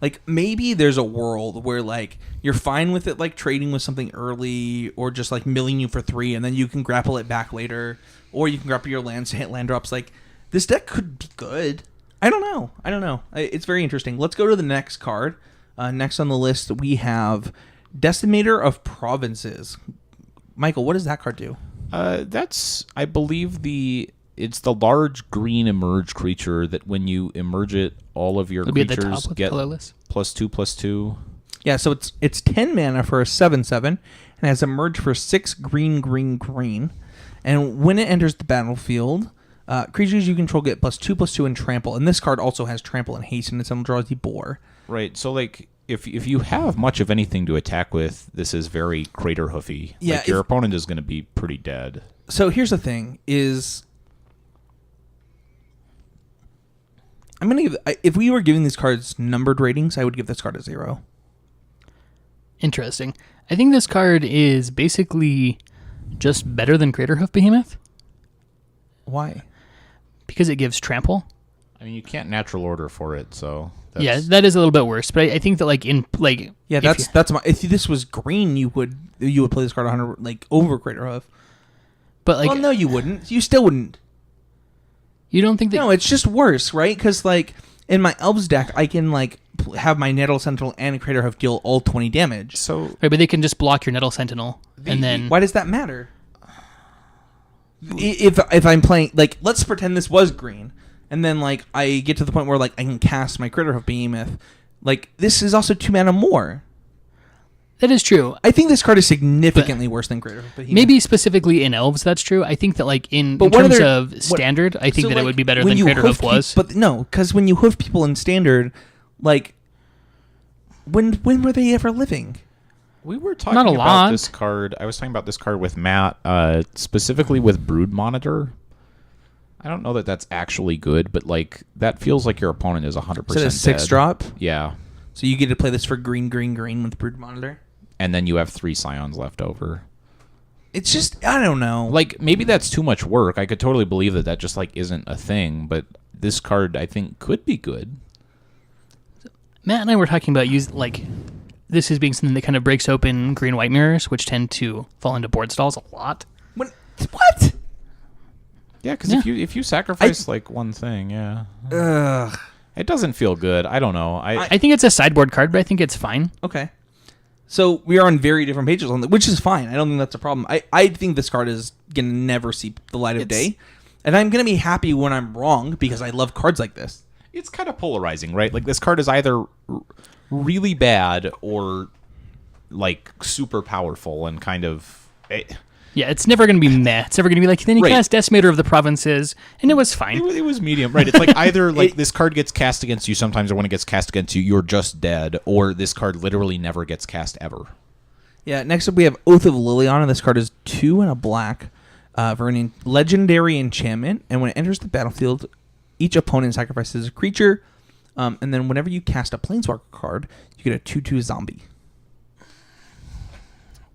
Like maybe there's a world where like you're fine with it like trading with something early or just like milling you for 3 and then you can grapple it back later, or you can grapple your lands to hit land drops. Like this deck could be good. I don't know. It's very interesting. Let's go to the next card. Next on the list, we have Decimator of Provinces. Michael, what does that card do? That's, I believe, it's the large green emerge creature that when you emerge it, all of your creatures get +2/+2. Yeah, so it's 10 mana for a 7/7 and has emerge for 6 green. And when it enters the battlefield, creatures you control get +2/+2 and trample, and this card also has trample and haste, and it draws the boar. Right. So like, if you have much of anything to attack with, this is very crater hoofy. Yeah, like your opponent is going to be pretty dead. So here's the thing: is I'm gonna give. If we were giving these cards numbered ratings, I would give this card a 0. Interesting. I think this card is basically just better than Craterhoof Behemoth. Why? Because it gives trample. I mean, you can't natural order for it, so yeah, that is a little bit worse. But I think that like that's my. If this was green, you would play this card 100 like over Craterhoof. But like, well, no, you wouldn't. You still wouldn't. You don't think that? No, it's just worse, right? Because like in my Elves deck, I can like have my Nettle Sentinel and Craterhoof deal all 20 damage. So right, but they can just block your Nettle Sentinel, and then why does that matter? If I'm playing, like, let's pretend this was green, and then like I get to the point where like I can cast my Craterhoof Behemoth, like this is also 2 mana more. That is true. I think this card is significantly worse than Craterhoof Behemoth. Maybe specifically in Elves, that's true. I think that like in terms of standard, I think that it would be better than Craterhoof was. But no, because when you hoof people in standard, like when were they ever living? We were talking about this card. I was talking about this card with Matt, specifically with Brood Monitor. I don't know that that's actually good, but like that feels like your opponent is 100% dead. Is it a 6-drop? Yeah. So you get to play this for green with Brood Monitor? And then you have 3 Scions left over. It's just, I don't know. Like, maybe that's too much work. I could totally believe that just like isn't a thing, but this card I think could be good. Matt and I were talking about this as being something that kind of breaks open green-white mirrors, which tend to fall into board stalls a lot. What? Yeah, because if you sacrifice like one thing, it doesn't feel good. I don't know. I think it's a sideboard card, but I think it's fine. Okay. So we are on very different pages on that, which is fine. I don't think that's a problem. I think this card is going to never see the light of day. And I'm going to be happy when I'm wrong because I love cards like this. It's kind of polarizing, right? Like, this card is either really bad or, like, super powerful and kind of... Yeah, it's never going to be meh. It's never going to be like, then you cast Decimator of the Provinces, and it was fine. It was medium, right? It's like either like this card gets cast against you sometimes, or when it gets cast against you, you're just dead, or this card literally never gets cast ever. Yeah, next up we have Oath of Liliana. This card is 2 and a black for a legendary enchantment, and when it enters the battlefield, each opponent sacrifices a creature, and then whenever you cast a Planeswalker card, you get a 2/2 zombie.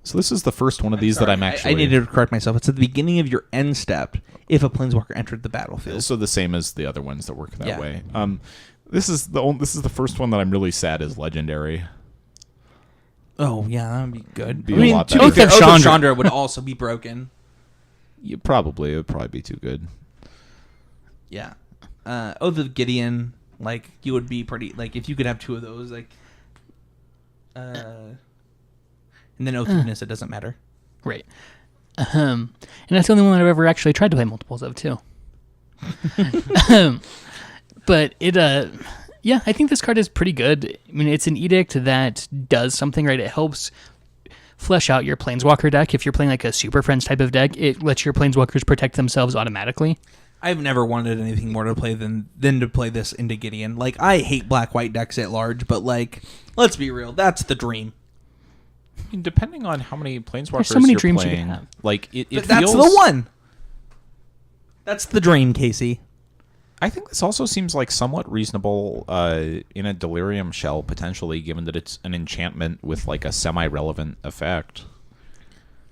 So this is the first one of these that I'm actually... I needed to correct myself. It's at the beginning of your end step if a Planeswalker entered the battlefield. So the same as the other ones that work that way. This is the first one that I'm really sad is legendary. Oh, yeah, that would be good. Be a lot better. Oath of Chandra would also be broken. It would probably be too good. Yeah. Oath of Gideon, like, you would be pretty... Like, if you could have 2 of those, like... And then Oath of Nissa, it doesn't matter. Right. And that's the only one I've ever actually tried to play multiples of, too. But it, yeah, I think this card is pretty good. I mean, it's an edict that does something, right? It helps flesh out your Planeswalker deck. If you're playing like a Super Friends type of deck, it lets your Planeswalkers protect themselves automatically. I've never wanted anything more to play than to play this into Gideon. Like, I hate black-white decks at large, but, like, let's be real. That's the dream. I mean, depending on how many Planeswalkers There's so many you're dreams playing, you can have. like it But feels... that's the one. That's the dream, Casey. I think this also seems like somewhat reasonable in a Delirium shell, potentially, given that it's an enchantment with like a semi-relevant effect.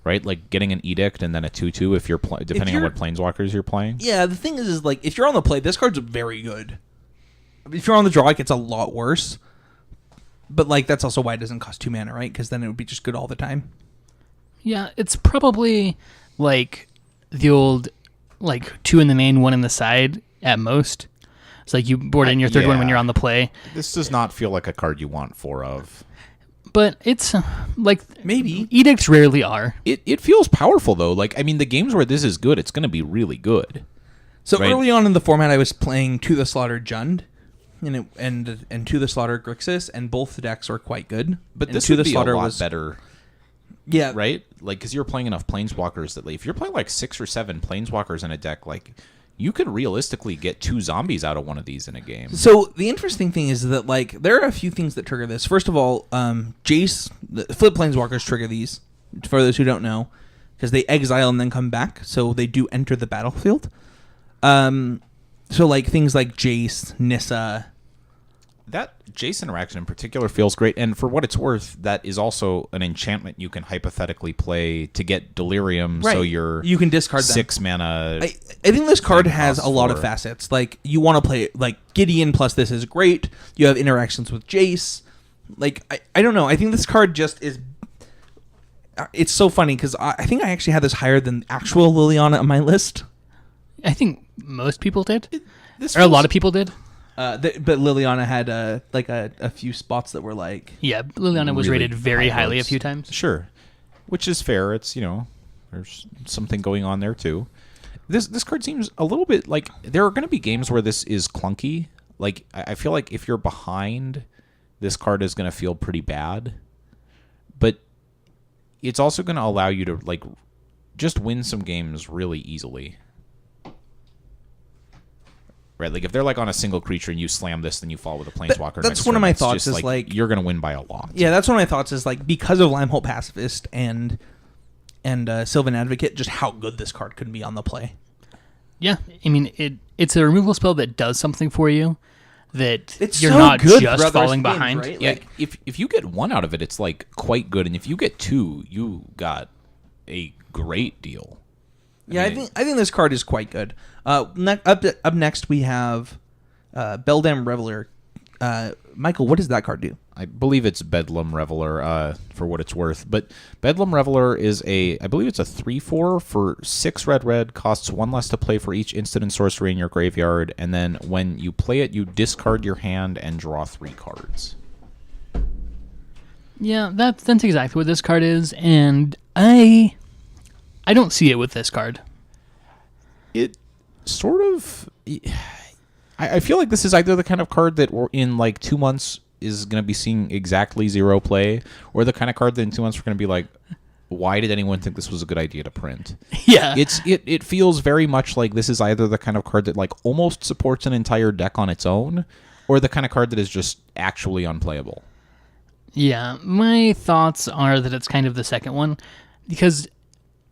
Right? Like getting an Edict and then a 2/2 if you're depending on what Planeswalkers you're playing. Yeah, the thing is like, if you're on the play, this card's very good. If you're on the draw, it gets a lot worse. But, like, that's also why it doesn't cost 2 mana, right? Because then it would be just good all the time. Yeah, it's probably like the old, like, 2 in the main, 1 in the side at most. It's like you board in your third one when you're on the play. This does not feel like a card you want 4 of. But it's, like... Maybe. Edicts rarely are. It feels powerful, though. Like, I mean, the games where this is good, it's going to be really good. So right? Early on in the format, I was playing To the Slaughter Jund. And To the Slaughter Grixis, and both the decks were quite good. But and this To would the be Slaughter a lot was better. Yeah. Right? Like, because you're playing enough Planeswalkers that, like, if you're playing, like, 6 or 7 Planeswalkers in a deck, like, you could realistically get 2 zombies out of one of these in a game. So the interesting thing is that, like, there are a few things that trigger this. First of all, Jace, the Flip Planeswalkers trigger these, for those who don't know, because they exile and then come back, so they do enter the battlefield. So, like, things like Jace, Nissa... That Jace interaction in particular feels great, and for what it's worth, that is also an enchantment you can hypothetically play to get Delirium, Right. so you can discard 6 mana. I think this card has a lot of 4. facets. Like, you want to play, like, Gideon plus this is great. You have interactions with Jace. Like, I don't know. I think this card just is... It's so funny, because I think I actually had this higher than actual Liliana on my list. I think most people did. This Or a lot of people did. But Liliana had a few spots that were like... Yeah, Liliana was Really rated very high highly a votes. few times. Sure. Which is fair. It's, there's something going on there, too. This card seems a little bit like... There are going to be games where this is clunky. Like, I feel like if you're behind, this card is going to feel pretty bad. But it's also going to allow you to, like, just win some games really easily. Right, like if they're like on a single creature and you slam this, then you fall with a Planeswalker. That's one of my thoughts. Just is like you're going to win by a lot. Yeah, that's one of my thoughts. Is like because of Limeholt Pacifist and Sylvan Advocate, just how good this card could be on the play. Yeah, I mean it's a removal spell that does something for you that It's you're so not good just for other falling things, behind. right? Yeah, Like, if you get 1 out of it, it's like quite good, and if you get 2, you got a great deal. I think this card is quite good. Up next we have Beldam Reveler. Michael, what does that card do? I believe it's Beldam Reveler, for what it's worth. But Beldam Reveler is I believe it's a 3/4 for 6 red, costs 1 less to play for each instant and sorcery in your graveyard, and then when you play it, you discard your hand and draw 3 cards. Yeah, that's exactly what this card is, and I don't see it with this card. It sort of... I feel like this is either the kind of card that in like 2 months is going to be seeing exactly 0 play, or the kind of card that in 2 months we're going to be like, why did anyone think this was a good idea to print? Yeah. It feels very much like this is either the kind of card that like almost supports an entire deck on its own, or the kind of card that is just actually unplayable. Yeah, my thoughts are that it's kind of the second one, because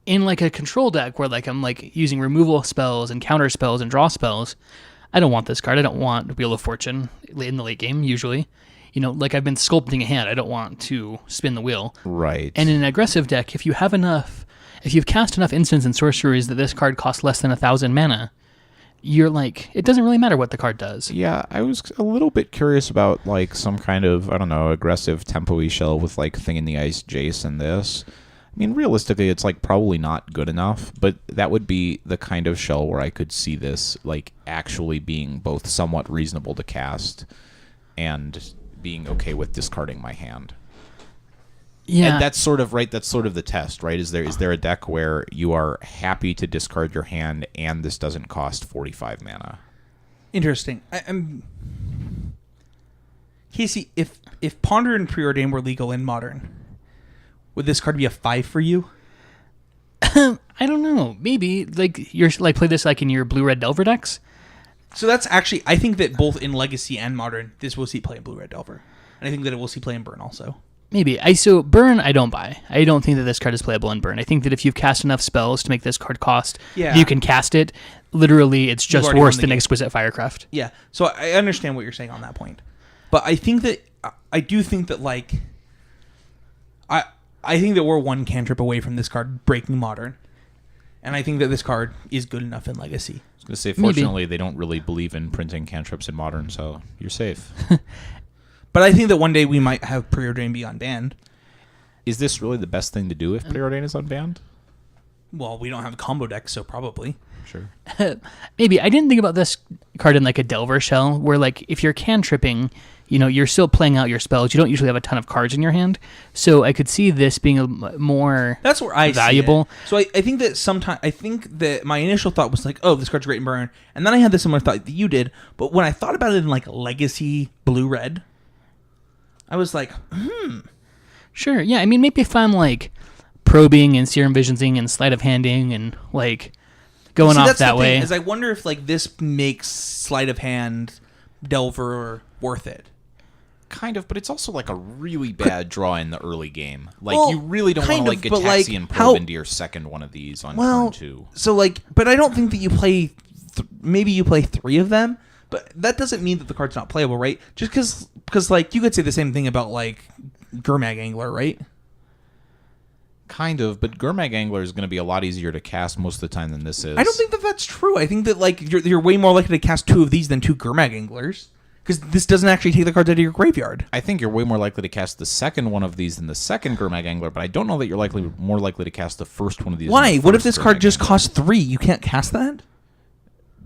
in like a control deck where like I'm like using removal spells and counter spells and draw spells, I don't want this card. I don't want Wheel of Fortune in the late game, usually. You know, like I've been sculpting a hand. I don't want to spin the wheel. Right. And in an aggressive deck, if you've cast enough instants and sorceries that this card costs less than 1,000 mana, you're like, it doesn't really matter what the card does. Yeah, I was a little bit curious about like some kind of, I don't know, aggressive tempo-y shell with like Thing in the Ice, Jace, and this. I mean, realistically, it's like probably not good enough, but that would be the kind of shell where I could see this like actually being both somewhat reasonable to cast and being okay with discarding my hand. Yeah, and that's sort of right. That's sort of the test, right? Is there a deck where you are happy to discard your hand and this doesn't cost 45 mana? Interesting. I'm Casey. If Ponder and Preordain were legal in Modern, would this card be a 5 for you? I don't know. Maybe like you're like play this like in your blue-red Delver decks. So that's actually, I think that both in Legacy and Modern, this will see play in Blue-Red Delver. And I think that it will see play in Burn also. Maybe. So Burn, I don't buy. I don't think that this card is playable in Burn. I think that if you've cast enough spells to make this card cost, you can cast it. Literally, it's just worse than Exquisite Firecraft. Yeah. So I understand what you're saying on that point. But I think that, I do think that, like, I think that we're one cantrip away from this card breaking Modern. And I think that this card is good enough in Legacy. I was going to say, fortunately, they don't really believe in printing cantrips in Modern, so you're safe. But I think that one day we might have Preordain be unbanned. Is this really the best thing to do if Preordain is unbanned? Well, we don't have a combo deck, so probably. Sure. Maybe. I didn't think about this card in like a Delver shell, where like if you're cantripping, you know, you're still playing out your spells. You don't usually have a ton of cards in your hand. So I could see this being a more that's where I valuable. See it. So I think that sometimes, I think that my initial thought was like, oh, this card's great in Burn. And then I had the similar thought that you did. But when I thought about it in like Legacy Blue-Red, I was like, Sure. Yeah. I mean, maybe if I'm like probing and Serum Visionsing and Sleight of Handing and like going off that way. Is I wonder if like this makes Sleight of Hand Delver worth it. Kind of, but it's also like a really bad draw in the early game. Like, well, you really don't want to like Gitaxian probe into your second one of these on turn 2. So like, but I don't think that you play. Maybe you play 3 of them, but that doesn't mean that the card's not playable, right? Just because like you could say the same thing about like Gurmag Angler, right? Kind of, but Gurmag Angler is going to be a lot easier to cast most of the time than this is. I don't think that that's true. I think that like you're way more likely to cast 2 of these than 2 Gurmag Anglers. Because this doesn't actually take the cards out of your graveyard. I think you're way more likely to cast the second one of these than the second Gurmag Angler, but I don't know that you're more likely to cast the first one of these. Why? What if this Gurmag card just Angler. costs 3? You can't cast that?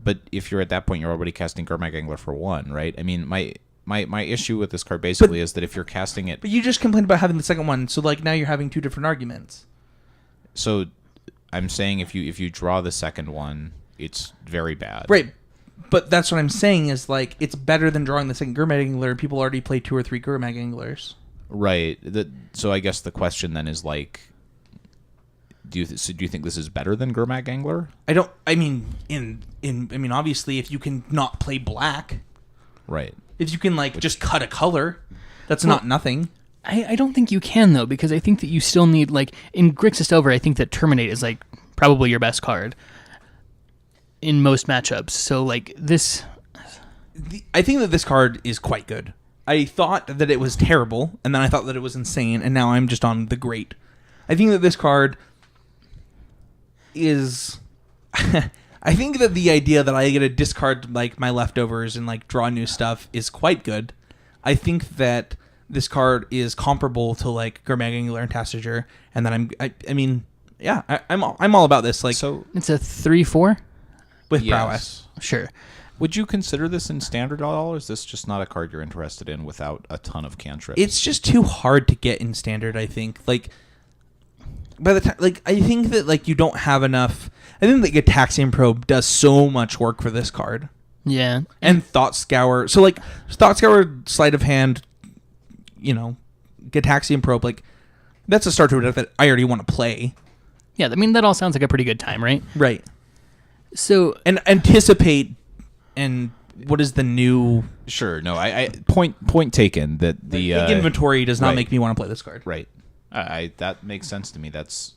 But if you're at that point, you're already casting Gurmag Angler for 1, right? I mean, my issue with this card basically is that if you're casting it... But you just complained about having the second one, so like now you're having 2 different arguments. So I'm saying if you draw the second one, it's very bad. Right. But that's what I'm saying is, like, it's better than drawing the second Gurmag Angler. People already play 2 or 3 Gurmag Anglers. Right. So I guess the question then is, like, do you think this is better than Gurmag Angler? I mean, obviously, if you can not play black. Right. If you can, like, just cut a color, that's not nothing. I don't think you can, though, because I think that you still need, like, in Grixis Delver, I think that Terminate is, like, probably your best card in most matchups. So like this, I think that this card is quite good. I thought that it was terrible, and then I thought that it was insane, and now I'm just on the great. I think that this card is... I think that the idea that I get to discard like my leftovers and like draw new stuff is quite good. I think that this card is comparable to like Gurmag Angler and Tassiger, and then I'm all about this. Like, so it's a 3/4. with prowess. Sure. Would you consider this in standard at all, or is this just not a card you're interested in without a ton of cantrips? It's just too hard to get in standard, I think. Like, by the time, like, I think that, like, you don't have enough. I think that Gitaxian Probe does so much work for this card. Yeah. And Thought Scour. So, like, Thought Scour, Sleight of Hand, Gitaxian Probe, like, that's a start to a deck that I already want to play. Yeah, I mean, that all sounds like a pretty good time, right? Right. So... And anticipate, and what is the new... Sure, no, I point taken that the... inventory does not make me want to play this card. Right. That makes sense to me. That's...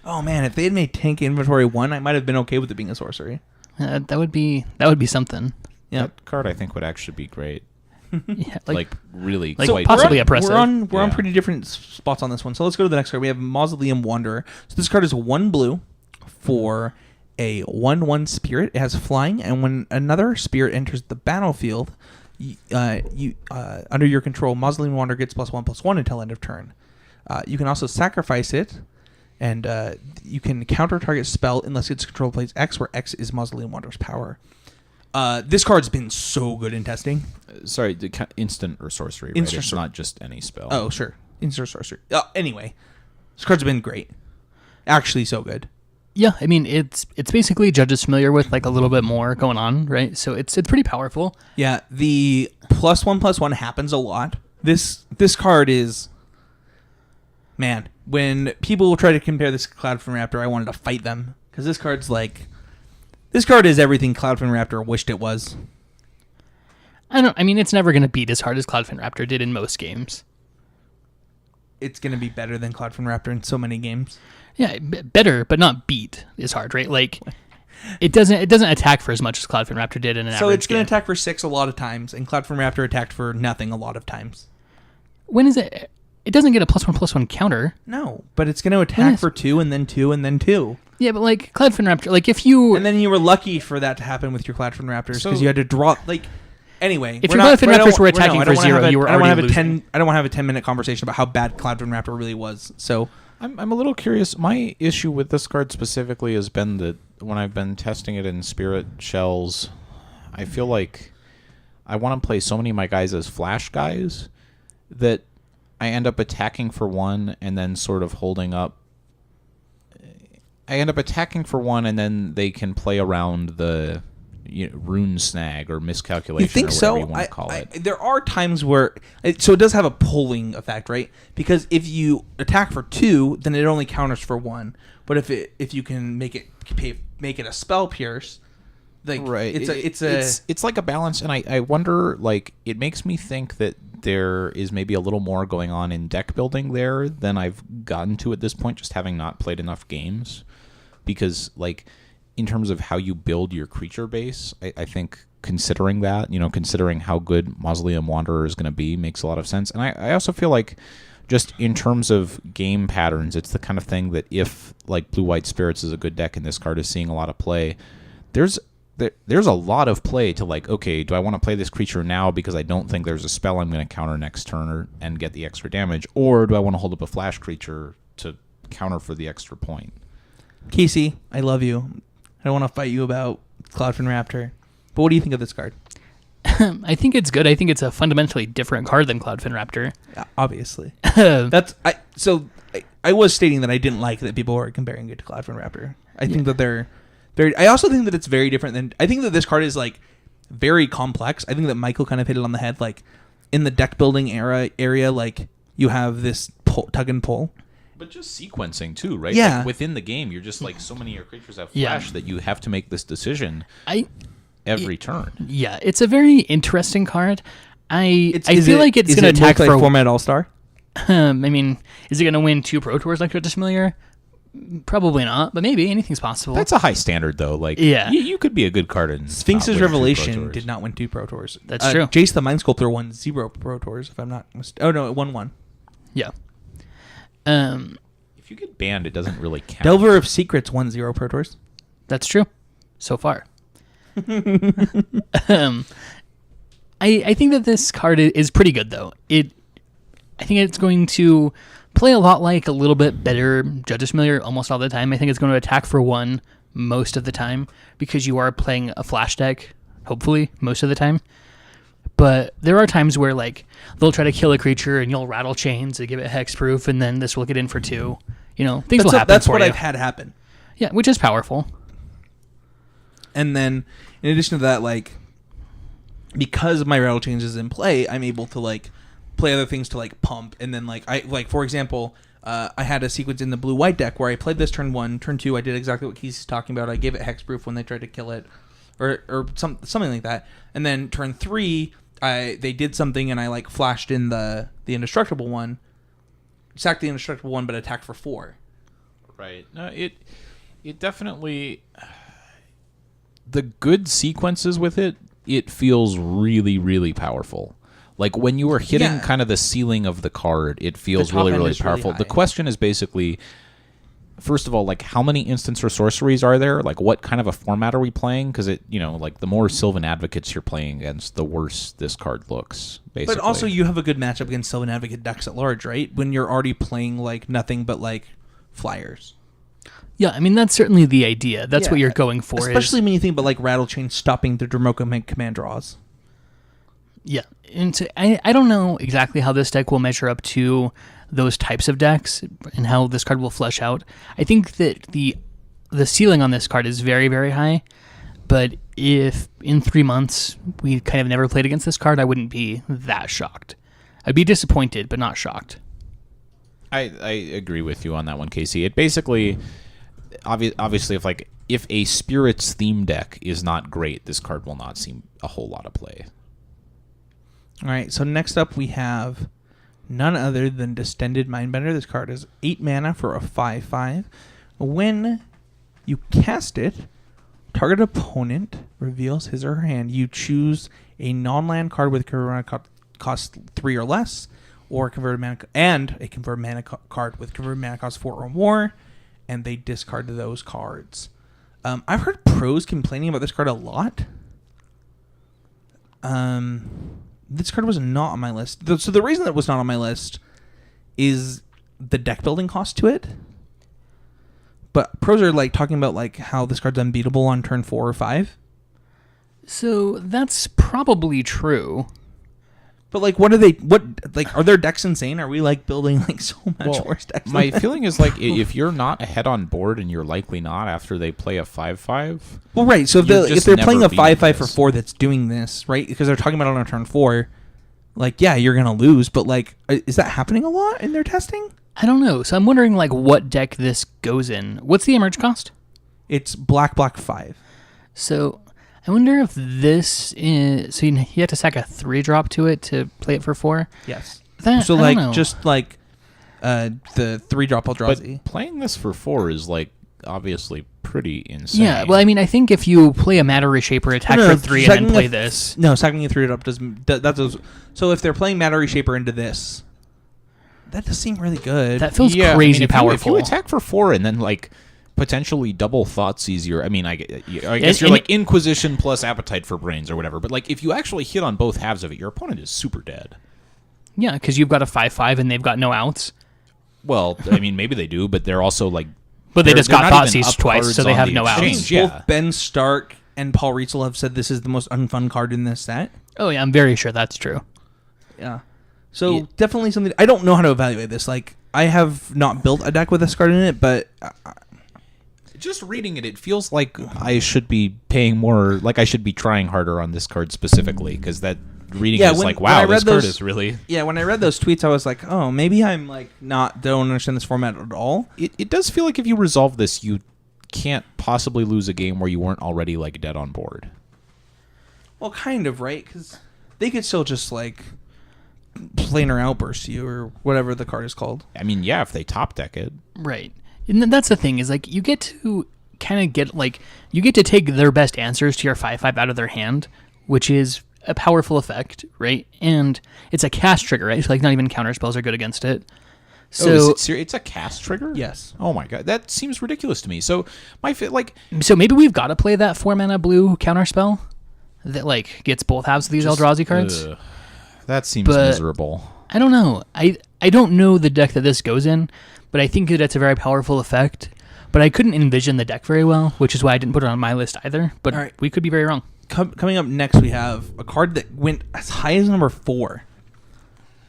Oh, man, if they had made Tank Inventory 1, I might have been okay with it being a sorcery. that would be something. Yeah. That card, I think, would actually be great. Yeah, like really like quite possibly oppressive. We're on pretty different spots on this one. So let's go to the next card. We have Mausoleum Wanderer. So this card is 1 blue for a 1/1 spirit. It has flying, and when another spirit enters the battlefield, under your control, Mausoleum Wanderer gets +1/+1 until end of turn. You can also sacrifice it, and you can counter target spell unless its control plays X, where X is Mausoleum Wanderer's power. This card's been so good in testing. Sorry, instant or sorcery, right? It's not just any spell. Oh, sure. Instant or sorcery. Anyway, this card's been great. Actually, so good. Yeah, I mean, it's basically Judge's Familiar with, like, a little bit more going on, right? So it's pretty powerful. Yeah, the +1/+1 happens a lot. This card is... Man, when people try to compare this to Cloudfin Raptor, I wanted to fight them. Because this card's like... This card is everything Cloudfin Raptor wished it was. I mean, it's never going to beat as hard as Cloudfin Raptor did in most games. It's going to be better than Cloudfin Raptor in so many games. Yeah, better, but not beat is hard, right? Like, it doesn't attack for as much as Cloudfin Raptor did in an average game. So it's going to attack for 6 a lot of times, and Cloudfin Raptor attacked for nothing a lot of times. When is it? It doesn't get a +1/+1 counter. No, but it's going to attack for 2 and then 2 and then 2. Yeah, but like Cloudfin Raptor, like if you... And then you were lucky for that to happen with your Cloudfin Raptors because you had to draw... Like, anyway. If your Cloudfin Raptors were attacking for 0, you were already losing. I don't want to have a 10-minute conversation about how bad Cloudfin Raptor really was. So I'm a little curious. My issue with this card specifically has been that when I've been testing it in Spirit Shells, I feel like I want to play so many of my guys as flash guys that I end up attacking for 1 and then sort of holding up. I end up attacking for 1 and then they can play around the rune snag or miscalculation. You think or so? You want to call it. There are times where... So it does have a pulling effect, right? Because if you attack for 2, then it only counters for 1. But if you can make it a spell pierce... Like, right. It's like a balance, and I wonder, like, it makes me think that there is maybe a little more going on in deck building there than I've gotten to at this point, just having not played enough games. Because, like, in terms of how you build your creature base, I think considering that, considering how good Mausoleum Wanderer is going to be, makes a lot of sense. And I also feel like, just in terms of game patterns, it's the kind of thing that if, like, Blue-White Spirits is a good deck and this card is seeing a lot of play, there's a lot of play to, like, okay, do I want to play this creature now because I don't think there's a spell I'm going to counter next turn and get the extra damage, or do I want to hold up a flash creature to counter for the extra point? Casey, I love you. I don't want to fight you about Cloudfin Raptor. But what do you think of this card? I think it's good. I think it's a fundamentally different card than Cloudfin Raptor. Yeah, obviously. I was stating that I didn't like that people were comparing it to Cloudfin Raptor. I think that they're... I also think that it's very different than... I think that this card is, like, very complex. I think that Michael kind of hit it on the head. Like, in the deck building area, like, you have this tug and pull. But just sequencing, too, right? Yeah. Like, within the game, you're just, like, so many of your creatures have flash that you have to make this decision every turn. Yeah, it's a very interesting card. I feel like it's going to attack for format All-Star? I mean, is it going to win 2 Pro Tours like Judge's Familiar? Probably not, but maybe anything's possible. That's a high standard, though. Like, yeah, you could be a good card in Sphinx's Revelation did not win 2 Pro Tours. That's true. Jace the Mind Sculptor won 0 Pro Tours, if I'm not mistaken. Oh no, it won 1. Yeah. If you get banned, it doesn't really count. Delver of Secrets won 0 Pro Tours. That's true. So far. I think that this card is pretty good, though. I think it's going to play a lot like a little bit better Judge's Familiar almost all the time. I think it's going to attack for 1 most of the time because you are playing a flash deck, hopefully, most of the time. But there are times where, like, they'll try to kill a creature and you'll rattle chains to give it hexproof, and then this will get in for 2. You know, things will happen That's for what you. I've had happen. Yeah, which is powerful. And then, in addition to that, like, because my rattle chains is in play, I'm able to, like, play other things to, like, pump. And then, like, for example, I had a sequence in the blue-white deck where I played this turn 1. Turn 2, I did exactly what Casey's talking about. I gave it hexproof when they tried to kill it, or something like that. And then turn 3, they did something, and I, like, flashed in the indestructible one, sacked the indestructible one, but attacked for 4. Right. No, it definitely, the good sequences with it feels really, really powerful. Like when you are hitting kind of the ceiling of the card, it feels really, really powerful. The question is basically, first of all, like how many instants or sorceries are there? Like what kind of a format are we playing? Because like the more Sylvan Advocates you're playing against, the worse this card looks, basically. But also you have a good matchup against Sylvan Advocate decks at large, right? When you're already playing like nothing but like flyers. Yeah, I mean, that's certainly the idea. That's what you're going for. Especially when you think about like Rattle Chain stopping the Dromoka command draws. Yeah, and so I don't know exactly how this deck will measure up to those types of decks and how this card will flesh out. I think that the ceiling on this card is very, very high, but if in 3 months we kind of never played against this card, I wouldn't be that shocked. I'd be disappointed, but not shocked. I agree with you on that one, Casey. It basically, obviously, if a Spirits theme deck is not great, this card will not see a whole lot of play. All right, so next up we have none other than Distended Mindbender. This card is 8 mana for a 5/5. When you cast it, target opponent reveals his or her hand. You choose a non-land card with converted mana cost 3 or less, or a converted mana card with converted mana cost 4 or more, and they discard those cards. I've heard pros complaining about this card a lot. This card was not on my list. So the reason that it was not on my list is the deck building cost to it. But pros are like talking about like how this card's unbeatable on turn 4 or 5. So that's probably true. But like, are their decks insane? Are we like building like so much worse decks? My feeling is like if you're not ahead on board, and you're likely not after they play a 5/5. Well, right. So if they're playing a 5/5 for 4 that's doing this, right? Because they're talking about it on turn 4. Like, yeah, you're gonna lose, but like, is that happening a lot in their testing? I don't know. So I'm wondering like what deck this goes in. What's the emerge cost? It's black 5. So I wonder if this is... So you have to sack a 3-drop to it to play it for 4? Yes. So like, just like the 3-drop Eldrazi. But playing this for 4 is like obviously pretty insane. Yeah, well, I mean, I think if you play a Matter Reshaper, attack for 3, and then play this... No, sacking a 3-drop does... So if they're playing Matter Reshaper into this, that does seem really good. That feels crazy powerful. If you attack for 4 and then like potentially double Thoughtseize your... I mean, I guess you're like Inquisition plus Appetite for Brains or whatever, but like if you actually hit on both halves of it, your opponent is super dead. Yeah, because you've got a 5/5 and they've got no outs. Well, I mean, maybe they do, but they're also like... But they just got Thoughtseize twice, so they have no outs. Yeah. Both Ben Stark and Paul Rietzel have said this is the most unfun card in this set. Oh, yeah, I'm very sure that's true. Yeah. So definitely something... I don't know how to evaluate this. Like, I have not built a deck with this card in it, but... Just reading it feels like I should be paying more... Like, I should be trying harder on this card specifically, because that... Reading is like, wow, this card is really... Yeah, when I read those tweets, I was like, oh, maybe I'm like don't understand this format at all. It does feel like if you resolve this, you can't possibly lose a game where you weren't already like dead on board. Well, kind of, right? Because they could still just like planar outburst you or whatever the card is called. I mean, yeah, if they top deck it. Right. And that's the thing is like you get to kind of get like you get to take their best answers to your 5/5 out of their hand, which is a powerful effect, right? And it's a cast trigger, right? So like not even counter spells are good against it. So it's a cast trigger? Yes. Oh my god, that seems ridiculous to me. So so maybe we've got to play that 4-mana blue counter spell that like gets both halves of these Eldrazi cards. That seems miserable. I don't know. I don't know the deck that this goes in, but I think that it's a very powerful effect. But I couldn't envision the deck very well, which is why I didn't put it on my list either. But we could be very wrong. coming up next, we have a card that went as high as number 4.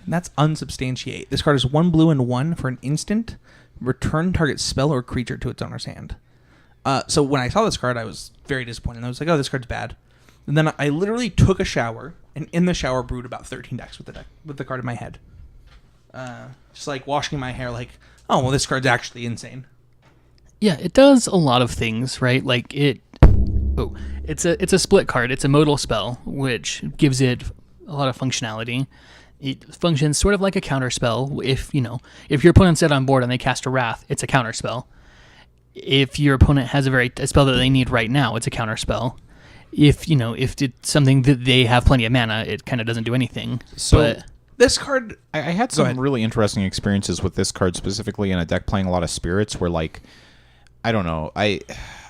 And that's Unsubstantiate. This card is 1 blue and 1 for an instant. Return target spell or creature to its owner's hand. So when I saw this card, I was very disappointed. I was like, oh, this card's bad. And then I literally took a shower, and in the shower brewed about 13 decks with the card in my head. Just like washing my hair like, oh, well, this card's actually insane. Yeah, it does a lot of things, right? Like it's a split card. It's a modal spell, which gives it a lot of functionality. It functions sort of like a counter spell. If your opponent's dead on board and they cast a Wrath, it's a counter spell. If your opponent has a spell that they need right now, it's a counter spell. If it's something that they have plenty of mana, it kind of doesn't do anything. So this card, I had some really interesting experiences with this card, specifically in a deck playing a lot of spirits, where like, I don't know, I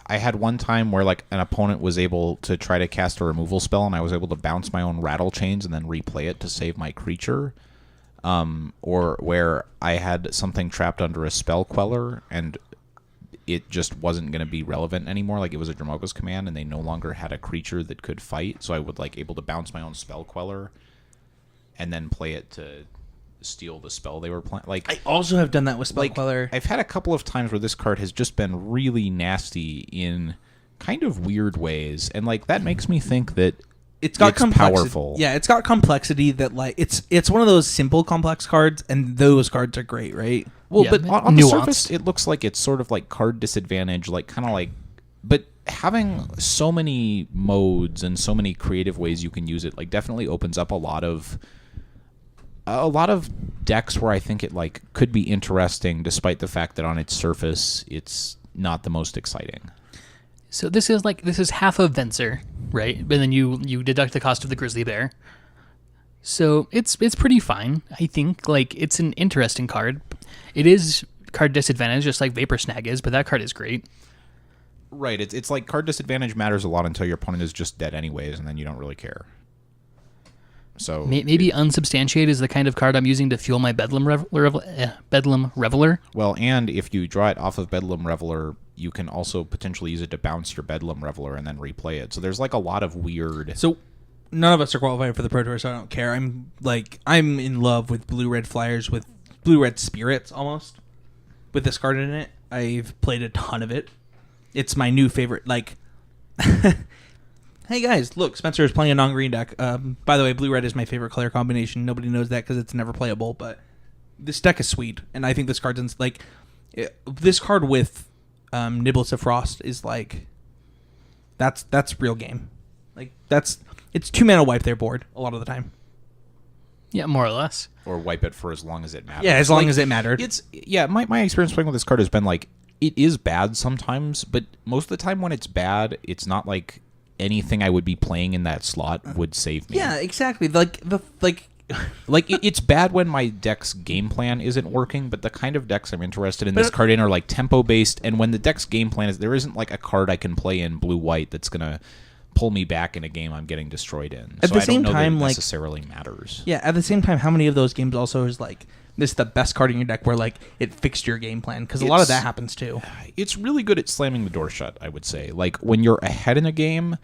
had one time where like an opponent was able to try to cast a removal spell, and I was able to bounce my own Rattle Chains and then replay it to save my creature. Or where I had something trapped under a spell Queller, and it just wasn't going to be relevant anymore. Like, it was a Dramoga's command, and they no longer had a creature that could fight, so I would like able to bounce my own spell Queller and then play it to steal the spell they were playing. Like, I also have done that with spell Queller. I've had a couple of times where this card has just been really nasty in kind of weird ways, and like that makes me think that it's powerful. Yeah, it's got complexity that like it's one of those simple complex cards, and those cards are great, right? Well, Yeah, but on the nuanced. surface, it looks like it's sort of like card disadvantage, like kind of like. But having so many modes and so many creative ways you can use it, like, definitely opens up a lot of decks where I think it like could be interesting, despite the fact that on its surface it's not the most exciting. So this is half of Venser, right? And then you deduct the cost of the Grizzly Bear. So it's pretty fine, I think. Like, it's an interesting card. It is card disadvantage, just like Vapor Snag is, but that card is great. Right. It's like card disadvantage matters a lot until your opponent is just dead anyways, and then you don't really care. So maybe Unsubstantiate is the kind of card I'm using to fuel my Beldam Reveler. Well, and if you draw it off of Beldam Reveler, you can also potentially use it to bounce your Beldam Reveler and then replay it. So there's like a lot of weird. So none of us are qualified for the Pro Tour, so I don't care. I'm in love with blue-red flyers, with blue-red spirits almost. With this card in it, I've played a ton of it. It's my new favorite. Like, hey guys, look, Spencer is playing a non-green deck. By the way, blue-red is my favorite color combination. Nobody knows that because it's never playable, but this deck is sweet, and I think this card's this card with Niblets of Frost is like that's real game. Like, it's 2 mana wipe their board a lot of the time. Yeah, more or less. Or wipe it for as long as it matters. Yeah, as long as it mattered. My experience playing with this card has been like, it is bad sometimes, but most of the time when it's bad, it's not like anything I would be playing in that slot would save me. Yeah, exactly. It's bad when my deck's game plan isn't working, but the kind of decks I'm interested in this card in are like tempo based, and when the deck's game plan is, there isn't like a card I can play in blue-white that's gonna pull me back in a game I'm getting destroyed in. At the same time, that it like, necessarily matters. Yeah, at the same time, how many of those games also is like, this is the best card in your deck where like it fixed your game plan? Because a lot of that happens too. It's really good at slamming the door shut, I would say. Like, when you're ahead in a game,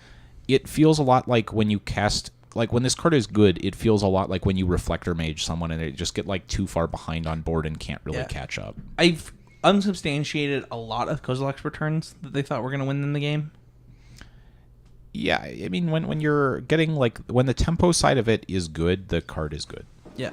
it feels a lot like when you cast. Like, when this card is good, it feels a lot like when you Reflector Mage someone and they just get like too far behind on board and can't really catch up. I've unsubstantiated a lot of Kozilek's returns that they thought were going to win in the game. Yeah, I mean, when you're getting, like, when the tempo side of it is good, the card is good. Yeah.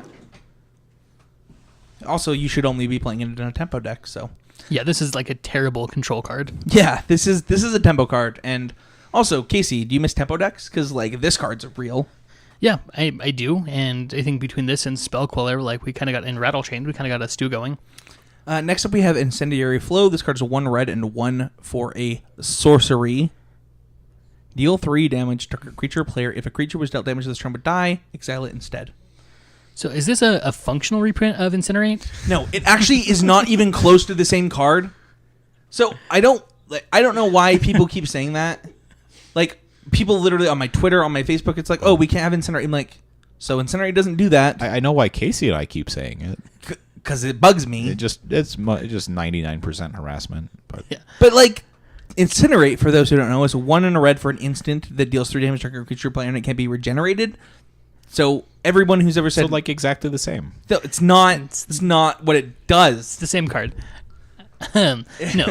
Also, you should only be playing it in a tempo deck, so. Yeah, this is like a terrible control card. Yeah, this is a tempo card. And also, Casey, do you miss tempo decks? Because, like, this card's real. Yeah, I do, and I think between this and Spell Queller, like, we kind of got in Rattle Chain, we kind of got a stew going. Next up, we have Incendiary Flow. This card is 1 red and 1 for a sorcery. Deal 3 damage to a creature player. If a creature was dealt damage this turn would die, exile it instead. So is this a functional reprint of Incinerate? No, it actually is not even close to the same card. So I don't know why people keep saying that. Like, people literally on my Twitter, on my Facebook, it's like, oh, we can't have Incinerate. I'm like, so Incinerate doesn't do that. I know why Casey and I keep saying it. Because it bugs me. It's just 99% harassment. But yeah. But like, Incinerate, for those who don't know, is 1 in a red for an instant that deals 3 damage to a creature player and it can't be regenerated. So everyone who's ever said... So, like, exactly the same. No, it's not what it does. It's the same card. No,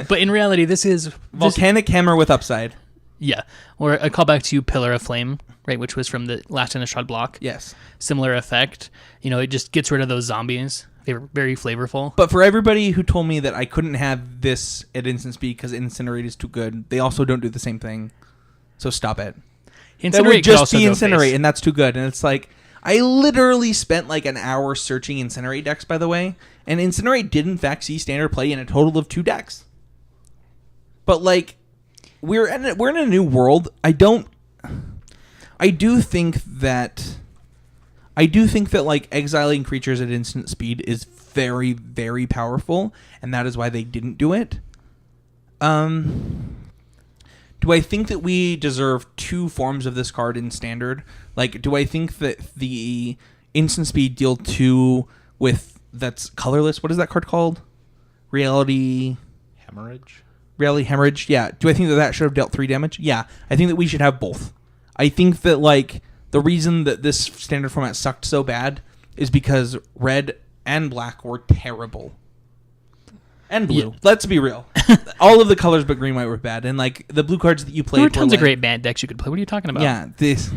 but in reality, this is... Volcanic Hammer with upside. Yeah, or a callback to Pillar of Flame, right, which was from the last Innistrad block. Yes. Similar effect. It just gets rid of those zombies. They were very flavorful. But for everybody who told me that I couldn't have this at instant speed because Incinerate is too good, they also don't do the same thing. So stop it. Incinerate that would just be Incinerate, face. and that's too good. And it's like, I literally spent like an hour searching Incinerate decks, by the way, and Incinerate did in fact see standard play in a total of 2 decks. But like, we're in a new world. I do think that like exiling creatures at instant speed is very, very powerful, and that is why they didn't do it. Do I think that we deserve 2 forms of this card in standard? Like, do I think that the instant speed deal 2 with that's colorless? What is that card called? Reality Hemorrhage? Reality Hemorrhage? Yeah. Do I think that should have dealt 3 damage? Yeah. I think that we should have both. I think that, like, the reason that this standard format sucked so bad is because red and black were terrible. And blue. Yeah. Let's be real. All of the colors but green, white were bad. And, like, the blue cards that you played there were tons of great band decks you could play. What are you talking about? Yeah, thanks.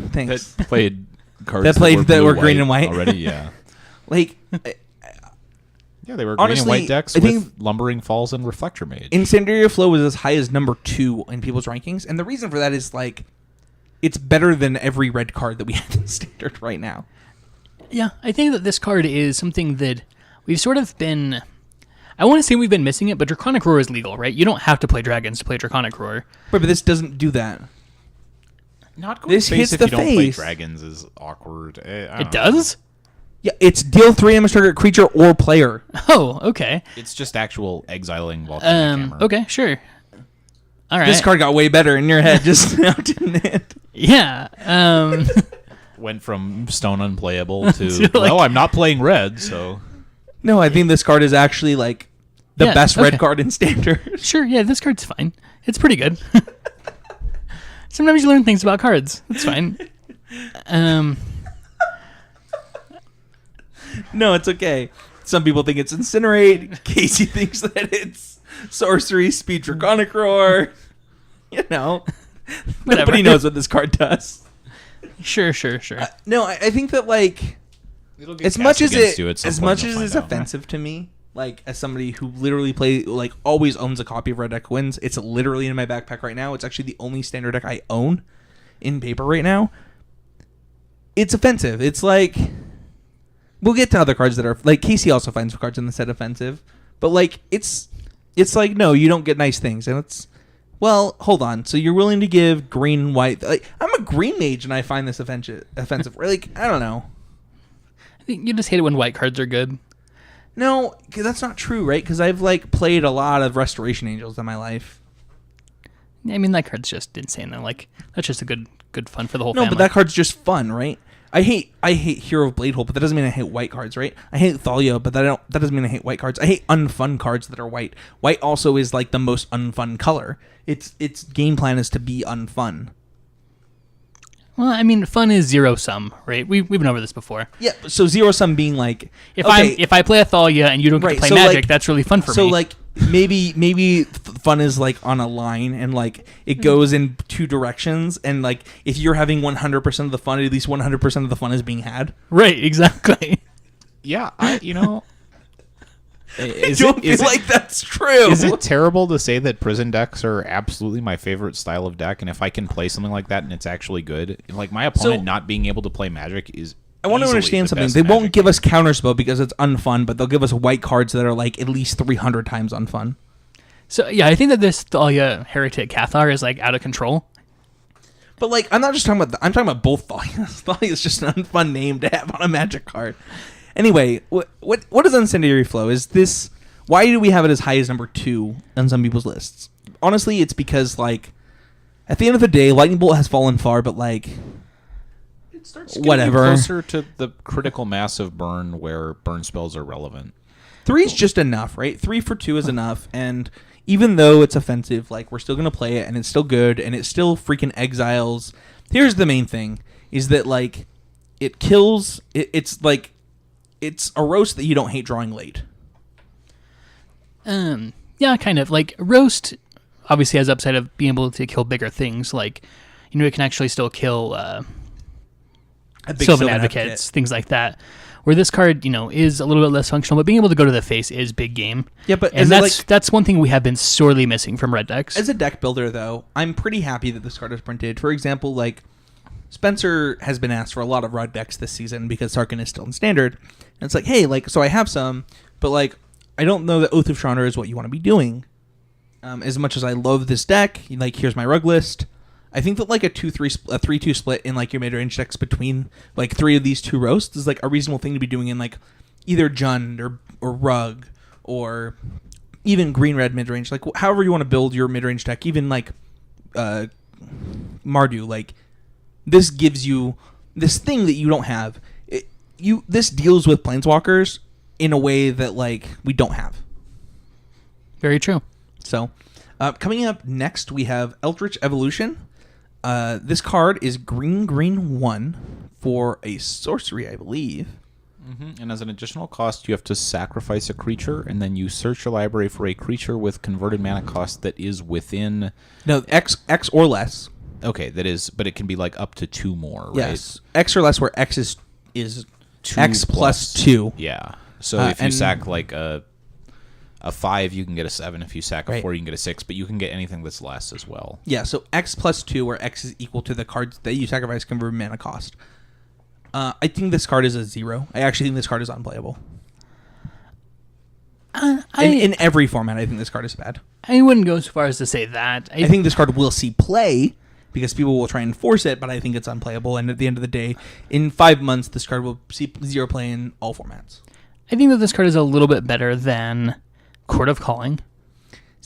That played cards that were green and white already, yeah. Like... Yeah, they were honestly, green and white decks with Lumbering Falls and Reflector Mage. Incendiary Flow was as high as number 2 in people's rankings. And the reason for that is, like... It's better than every red card that we have in standard right now. Yeah, I think that this card is something that we've sort of been... I want to say we've been missing it, but Draconic Roar is legal, right? You don't have to play dragons to play Draconic Roar. Right, but this doesn't do that. Not going this face hits if the you don't play face. dragons is awkward. It does? Yeah, it's deal 3 damage target creature or player. Oh, okay. It's just actual exiling Volcanic Hammer. Okay, sure. All right. This card got way better in your head just now, didn't it? Yeah. Went from stone unplayable to, well, I'm not playing red, so... No, I think this card is actually, like, the best red card in standard. Sure, yeah, this card's fine. It's pretty good. Sometimes you learn things about cards. That's fine. No, it's okay. Some people think it's Incinerate. Casey thinks that it's Sorcery, Speed, Draconic Roar. You know. Nobody knows what this card does. Sure. No, I think that, like... As much as it's offensive to me, like as somebody who literally always owns a copy of Red Deck Wins, it's literally in my backpack right now. It's actually the only standard deck I own in paper right now. It's offensive. It's like, we'll get to other cards that are like Casey also finds cards in the set offensive, but like it's like, no, you don't get nice things, and it's, well, hold on. So you're willing to give green and white? Like, I'm a green mage and I find this offensive. Like, I don't know. I think you just hate it when white cards are good. No, because that's not true, right? Because I've like played a lot of Restoration Angels in my life. I mean, that card's just insane. Like, that's just a good fun for the whole family. No, but that card's just fun, right? I hate Hero of Bladehold, but that doesn't mean I hate white cards, right? I hate Thalia, but that doesn't mean I hate white cards. I hate unfun cards that are white. White also is like the most unfun color. Its game plan is to be unfun. Well, I mean, fun is zero sum, right? We've been over this before. Yeah, so zero sum being like, if I play a Thalia and you don't get to play Magic, like, that's really fun for me. So like maybe fun is like on a line and like it goes in 2 directions, and like if you're having 100% of the fun, at least 100% of the fun is being had. Right, exactly. Yeah, I don't feel like that's true. Is it terrible to say that prison decks are absolutely my favorite style of deck, and if I can play something like that and it's actually good, like my opponent not being able to play Magic is I want to understand something. They won't give us counterspell because it's unfun, but they'll give us white cards that are like at least 300 times unfun. So yeah, I think that this Thalia Heretic Cathar is like out of control. But like, I'm not just talking about I'm talking about both Thalias. Thalia is just an unfun name to have on a Magic card. Anyway, what is Incendiary Flow? Is this, why do we have it as high as number 2 on some people's lists? Honestly, it's because like at the end of the day, Lightning Bolt has fallen far, but like it starts getting closer to the critical mass of burn where burn spells are relevant. 3 is just enough, right? 3 for 2 is enough, and even though it's offensive, like, we're still going to play it, and it's still good, and it still freaking exiles. Here's the main thing, is that, like, it kills... It's, like... It's a roast that you don't hate drawing late. Yeah, kind of. Like, roast obviously has upside of being able to kill bigger things. Like, you know, it can actually still kill Sylvan Advocates, things like that. Where this card, you know, is a little bit less functional, but being able to go to the face is big game. Yeah, but and that's one thing we have been sorely missing from red decks. As a deck builder, though, I'm pretty happy that this card is printed. For example, like, Spencer has been asked for a lot of red decks this season because Sarkhan is still in Standard. And it's like, hey, like, so I have some, but, like, I don't know that Oath of Shauner is what you want to be doing. As much as I love this deck, like, here's my rug list. I think that, like, a 3-2 split in, like, your mid-range decks between, like, 3 of these 2 roasts is, like, a reasonable thing to be doing in, like, either Jund or Rug or even green-red mid-range. Like, however you want to build your mid-range deck, even, like, Mardu. Like, this gives you this thing that you don't have. This deals with Planeswalkers in a way that, like, we don't have. Very true. So, coming up next, we have Eldritch Evolution. This card is green 1 for a sorcery, I believe. Mm-hmm. And as an additional cost, you have to sacrifice a creature, and then you search your library for a creature with converted mana cost that is within... No, X or less. Okay, that is, but it can be like up to 2 more, right? Yes, X or less, where X is 2 X plus 2. Yeah. So if you sack like a 5, you can get a 7. If you sack a 4, you can get a 6. But you can get anything that's less as well. Yeah. So X plus 2, where X is equal to the cards that you sacrifice converted mana cost. I think this card is a 0. I actually think this card is unplayable. In every format, I think this card is bad. I wouldn't go so far as to say that. I think this card will see play because people will try and force it, but I think it's unplayable. And at the end of the day, in 5 months, this card will see 0 play in all formats. I think that this card is a little bit better than Court of Calling.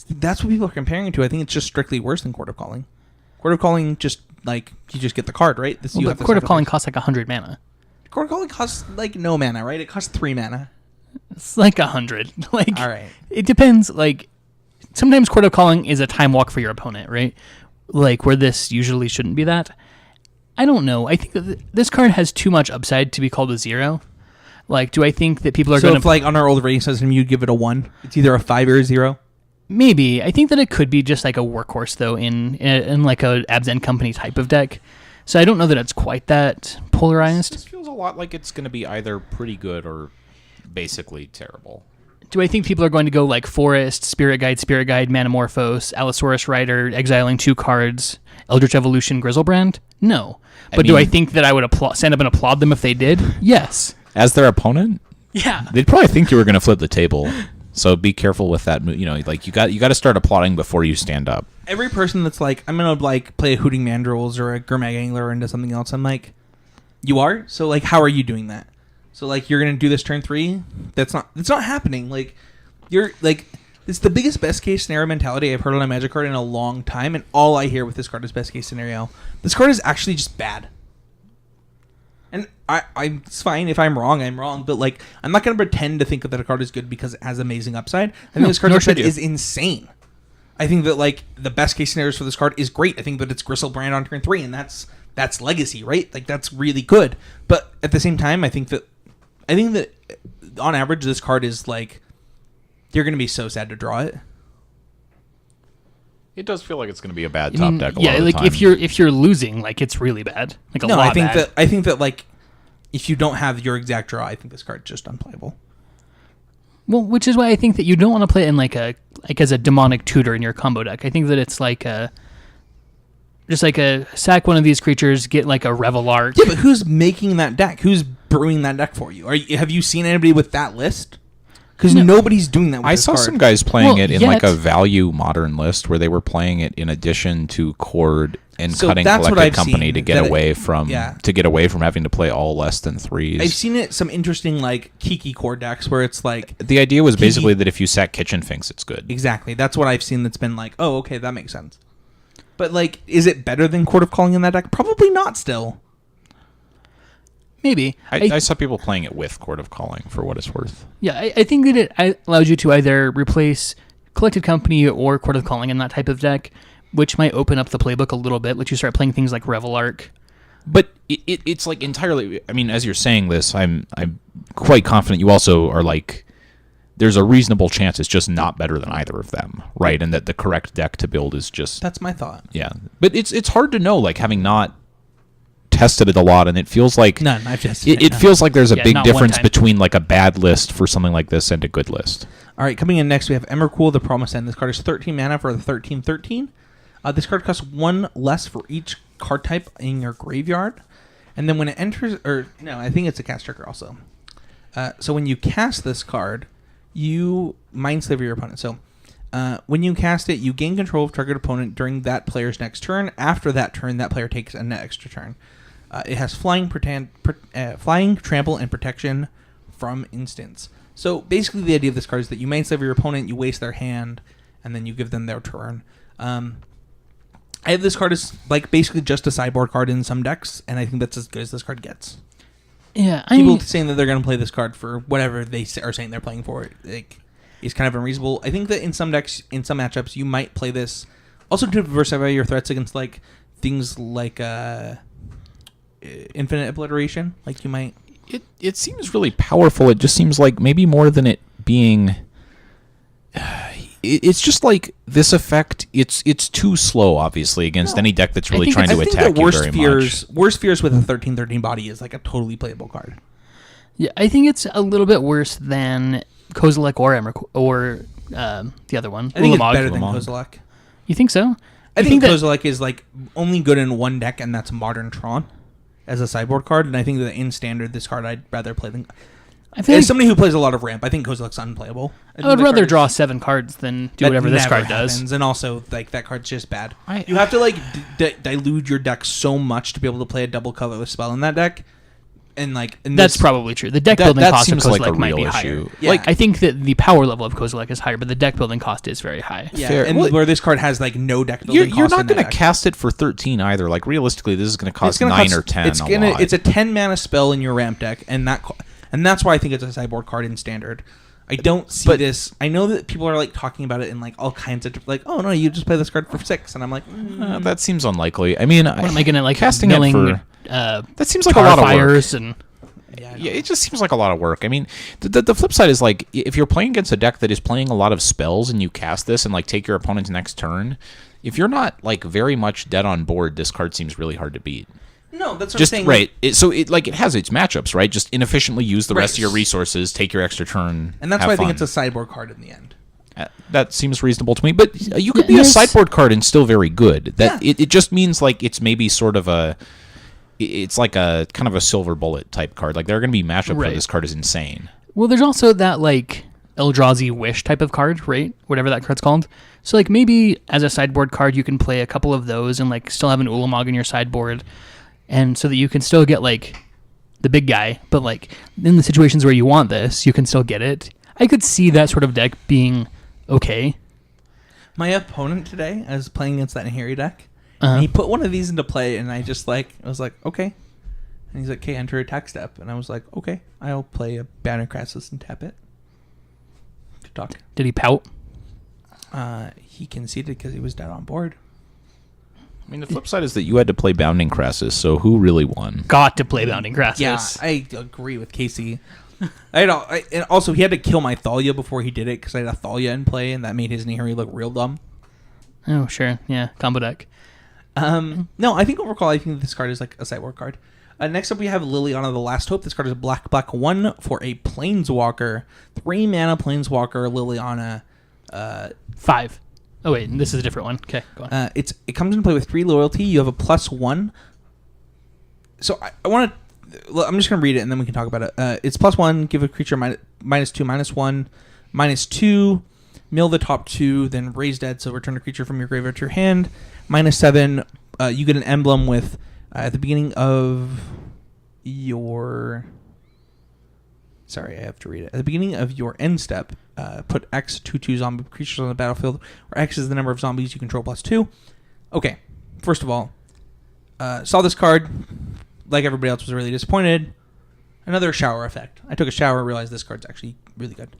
That's what people are comparing it to. I think it's just strictly worse than Court of Calling. Court of Calling, just, like, you just get the card, right? But Court of Calling costs like 100 mana. Court of Calling costs, like, no mana, right? It costs 3 mana. It's like 100. Like, all right. It depends. Like, sometimes Court of Calling is a time walk for your opponent, right? Like, where this usually shouldn't be that. I don't know. I think that this card has too much upside to be called a 0. Like, do I think that people are going to... So if, like, on our old rating system, you'd give it a 1? It's either a 5 or a 0? Maybe. I think that it could be just like a workhorse, though, in like a Abzan Company type of deck. So I don't know that it's quite that polarized. This feels a lot like it's going to be either pretty good or basically terrible. Do I think people are going to go like Forest, Spirit Guide, Manamorphose, Allosaurus Rider, exiling 2 cards, Eldritch Evolution, Grizzlebrand? No. But do I think that I would stand up and applaud them if they did? Yes. As their opponent? Yeah. They'd probably think you were going to flip the table. So be careful with that. You know, like you got to start applauding before you stand up. Every person that's like, I'm going to like play a Hooting Mandrills or a Gurmag Angler into something else, I'm like, you are? So like, how are you doing that? So, like, you're going to do this turn 3? It's not happening. Like, you're, like, it's the biggest best-case scenario mentality I've heard on a Magic card in a long time, and all I hear with this card is best-case scenario. This card is actually just bad. And it's fine. If I'm wrong, I'm wrong. But, like, I'm not going to pretend to think that a card is good because it has amazing upside. I think this card's upside is insane. I think that, like, the best-case scenarios for this card is great. I think that it's Griselbrand on turn 3, and that's legacy, right? Like, that's really good. But at the same time, I think that on average, this card is like, you're going to be so sad to draw it. It does feel like it's going to be a bad top deck. Yeah, like if you're losing, like it's really bad. Like a lot bad. I think that like if you don't have your exact draw, I think this card's just unplayable. Well, which is why I think that you don't want to play it in as a demonic tutor in your combo deck. I think that it's like just like a sack one of these creatures, get like a Revelar. Yeah, but who's making that deck? Who's brewing that deck for you? Have you seen anybody with that list? Because nobody's doing that with this card. I saw some guys playing it in like a value modern list where they were playing it in addition to Chord and cutting Collected Company to get away from having to play all less than 3s. I've seen some interesting like Kiki Chord decks where it's like the idea was basically that if you sack Kitchen Finks, it's good. Exactly. That's what I've seen that's been like, oh, okay, that makes sense. But, like, is it better than Court of Calling in that deck? Probably not still. Maybe. I saw people playing it with Court of Calling, for what it's worth. Yeah, I think that it allows you to either replace Collected Company or Court of Calling in that type of deck, which might open up the playbook a little bit, let you start playing things like Revel Arc. But it's like entirely. I mean, as you're saying this, I'm quite confident you also are like, there's a reasonable chance it's just not better than either of them, right? And that the correct deck to build is just. That's my thought. Yeah, but it's hard to know, like having not tested it a lot, and it feels like None. I've tested it feels like there's a big not one difference time. between like a bad list for something like this and a good list. All right, coming in next, we have Emrakul, the Promised End. This card is 13 mana for the 13/13. This card costs 1 less for each card type in your graveyard. And then when it enters, I think it's a cast trigger also. So when you cast this card, you Mindslaver your opponent. So when you cast it, you gain control of target opponent during that player's next turn. After that turn, that player takes an extra turn. It has flying, trample, and protection from instants. So basically the idea of this card is that you Mindslaver your opponent, you waste their hand, and then you give them their turn. I have this card as like basically just a sideboard card in some decks, and I think that's as good as this card gets. Yeah, People saying that they're going to play this card for whatever they are saying they're playing for it, is kind of unreasonable. I think that in some decks, in some matchups, you might play this also to diversify your threats against like things like infinite obliteration. Like you might. It seems really powerful. It just seems like maybe more than it being. It's just like this effect. It's too slow, obviously, against any deck that's really trying to attack you very much. Worst fears with a 13/13 body is like a totally playable card. Yeah, I think it's a little bit worse than Kozilek or Emrakul or the other one. I think it's Ulamog. better than Kozilek. You think so? I think Kozilek is like only good in one deck, and that's Modern Tron as a sideboard card. And I think that in Standard, this card I'd rather play than. As somebody who plays a lot of ramp, I think Kozilek's unplayable. I would rather draw 7 cards than do whatever this card does. And also, like that card's just bad. You have to like dilute your deck so much to be able to play a double colorless spell in that deck. And that's probably true. The deck building cost of Kozilek might be issue. higher. Yeah. Like I think that the power level of Kozilek is higher, but the deck building cost is very high. Yeah, fair. And where this card has like no deck building cost. You're not going to cast it for 13 either. Like realistically, this is going to cost 9 or 10. It's a 10 mana spell in your ramp deck, and that's why I think it's a sideboard card in Standard. I don't see this. I know that people are like talking about it in like all kinds of like, oh no, you just play this card for 6, and I'm like, that seems unlikely. I mean, what am I gonna like casting milling, it for? That seems like a lot of work. And yeah, it just seems like a lot of work. I mean, the flip side is like if you're playing against a deck that is playing a lot of spells and you cast this and like take your opponent's next turn, if you're not like very much dead on board, this card seems really hard to beat. No, that's what just I'm saying. Right. It has its matchups, right? Just inefficiently use the rest of your resources, take your extra turn, and that's why I think it's a sideboard card in the end. That seems reasonable to me. But you could be a sideboard card and still very good. It just means like it's maybe sort of it's like a kind of a silver bullet type card. Like there are going to be matchups where this card is insane. Well, there's also that like Eldrazi Wish type of card, right? Whatever that card's called. So like maybe as a sideboard card, you can play a couple of those and like still have an Ulamog in your sideboard. And so that you can still get, like, the big guy, but, like, in the situations where you want this, you can still get it. I could see that sort of deck being okay. My opponent today, I was playing against that Nahiri deck, and he put one of these into play, and I was like, okay. And he's like, okay, enter attack step. And I was like, okay, I'll play a Banner Crassus and tap it. To talk. Did he pout? He conceded because he was dead on board. I mean, the flip side is that you had to play Bounding Crassus, so who really won? Got to play Bounding Crassus. Yeah, I agree with Casey. And also, he had to kill my Thalia before he did it, because I had a Thalia in play, and that made his Nahiri look real dumb. Oh, sure. Yeah, combo deck. No, I think overall, I think this card is like a sideboard card. Next up, we have Liliana, the Last Hope. This card is black 1 for a Planeswalker. 3 mana Planeswalker, Liliana. 5. Oh wait, this is a different one. Okay, go on. It comes into play with 3 loyalty. You have a +1. So I want to. I'm just going to read it and then we can talk about it. It's +1. Give a creature -2, -1, -2. Mill the top 2, then raise dead. So return a creature from your graveyard to your hand. -7. You get an emblem with at the beginning of your. Sorry, I have to read it. At the beginning of your end step, put X 2/2 zombie creatures on the battlefield, where X is the number of zombies you control +2. Okay, first of all, saw this card, like everybody else was really disappointed. Another shower effect. I took a shower and realized this card's actually really good.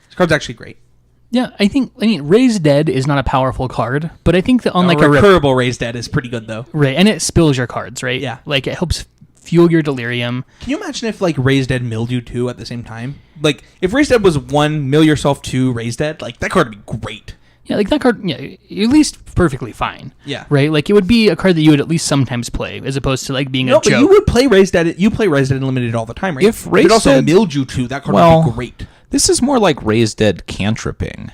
This card's actually great. Yeah, I mean, Raise Dead is not a powerful card, but I think that on like a recurable Raise Dead is pretty good though. Right, and it spills your cards, right? Yeah. Like it helps fuel your delirium. Can you imagine if like Raise Dead milled you 2 at the same time? Like if Raise Dead was 1, mill yourself 2, Raise Dead, like that card would be great. Yeah, like that card, yeah, at least perfectly fine. Yeah. Right? Like it would be a card that you would at least sometimes play, as opposed to like being a joke. But you would play Raise Dead. You play Raise Dead Unlimited all the time, right? If Raise it also Dead- milled you 2, that card would be great. This is more like Raise Dead cantripping.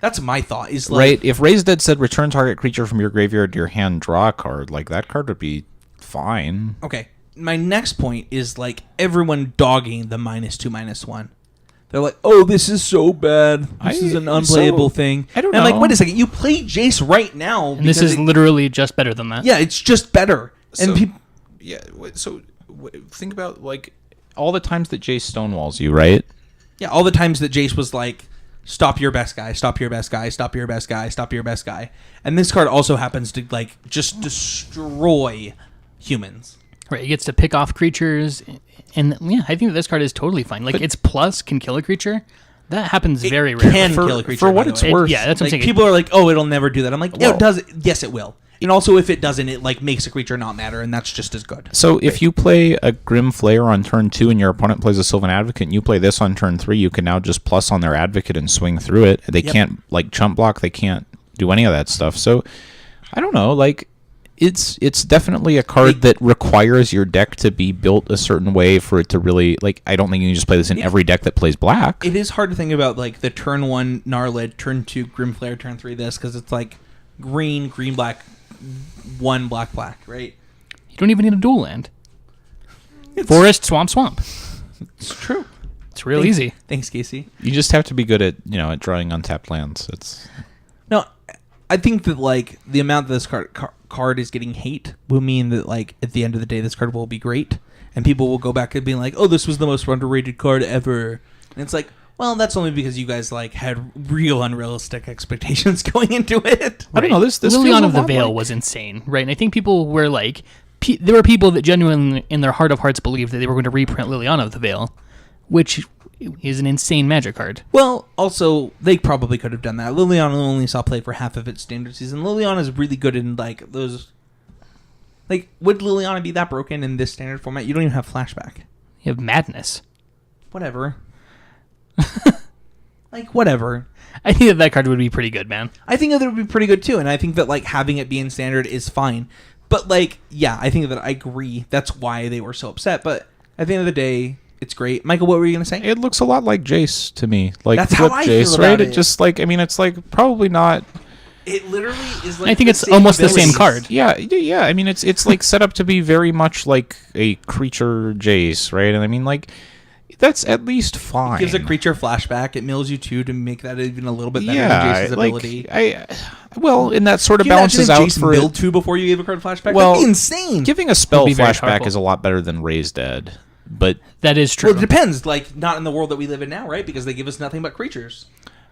That's my thought. Is like, Right? If Raise Dead said return target creature from your graveyard to your hand, draw a card, like that card would be fine. Okay. My next point is like everyone dogging the -2/-1. They're like, "Oh, this is so bad. This is an unplayable thing." I don't and I'm know. like, wait a second. You play Jace right now, And this is literally just better than that. yeah, it's just better. And So- people, Yeah, think about like all the times that Jace stonewalls you, right? yeah, all the times that Jace was like, "Stop your best guy. Stop your best guy. Stop your best guy. Stop your best guy." And this card also happens to like just destroy humans. Right, it gets to pick off creatures, and yeah, I think that this card is totally fine. Like its plus can kill a creature. That happens very rarely. Can kill a creature for what by the it's way. worth. Yeah, that's what I'm Like saying. people are like, "Oh, it'll never do that." I'm like, "Yeah, Well- it does. Yes, it will." And also, if it doesn't, it like makes a creature not matter, and that's just as good. So if you play a Grim Flayer on turn 2 and your opponent plays a Sylvan Advocate and you play this on turn 3, you can now just plus on their Advocate and swing through it. They can't like chump block, they can't do any of that stuff. So I don't know, like it's definitely a card that requires your deck to be built a certain way for it to really like I don't think you can just play this in every deck that plays black. It is hard to think about like the turn 1 Gnarlid, turn 2 Grim Flare, turn 3 this because it's like green, black, 1 black, right? You don't even need a dual land. Forest, swamp. It's true. It's real easy. Thanks, Casey. You just have to be good at, at drawing untapped lands. It's No, I think that like the amount that this card is getting hate will mean that like at the end of the day this card will be great and people will go back and be like, "Oh, this was the most underrated card ever." And it's like, well, that's only because you guys like had real unrealistic expectations going into it. I don't know, this feels Liliana a of the lot Veil like- was insane, right? And I think people were like, there were people that genuinely, in their heart of hearts, believed that they were going to reprint Liliana of the Veil, which is an insane Magic card. Well, also they probably could have done that. Liliana only saw play for half of its standard season. Liliana is really good in like those. Like, would Liliana be that broken in this standard format? You don't even have flashback. You have Madness. Whatever. Like, whatever. I think that card would be pretty good, man. I think that it would be pretty good too, and I think that like having it be in standard is fine. But like, yeah, I think that I agree. That's why they were so upset. But at the end of the day, it's great. Michael, what were you gonna say? It looks a lot like Jace to me. Like That's how Flip I Jace, feel about right? it. It just like it's like probably not. It literally is like. I think the it's same almost the same abilities. card. Yeah. I mean, it's like set up to be very much like a creature Jace, right? And I mean, like that's at least fine. Gives a creature flashback. It mills you 2 to make that even a little bit better yeah, than Jace's like ability. and that sort of Can you imagine balances if out Jason for milled 2 before you gave a card flashback? Well, That'd be insane. giving a spell Would be very flashback powerful. is a lot better than Raise Dead, but That is true. Well, it depends. Like, not in the world that we live in now, right? Because they give us nothing but creatures.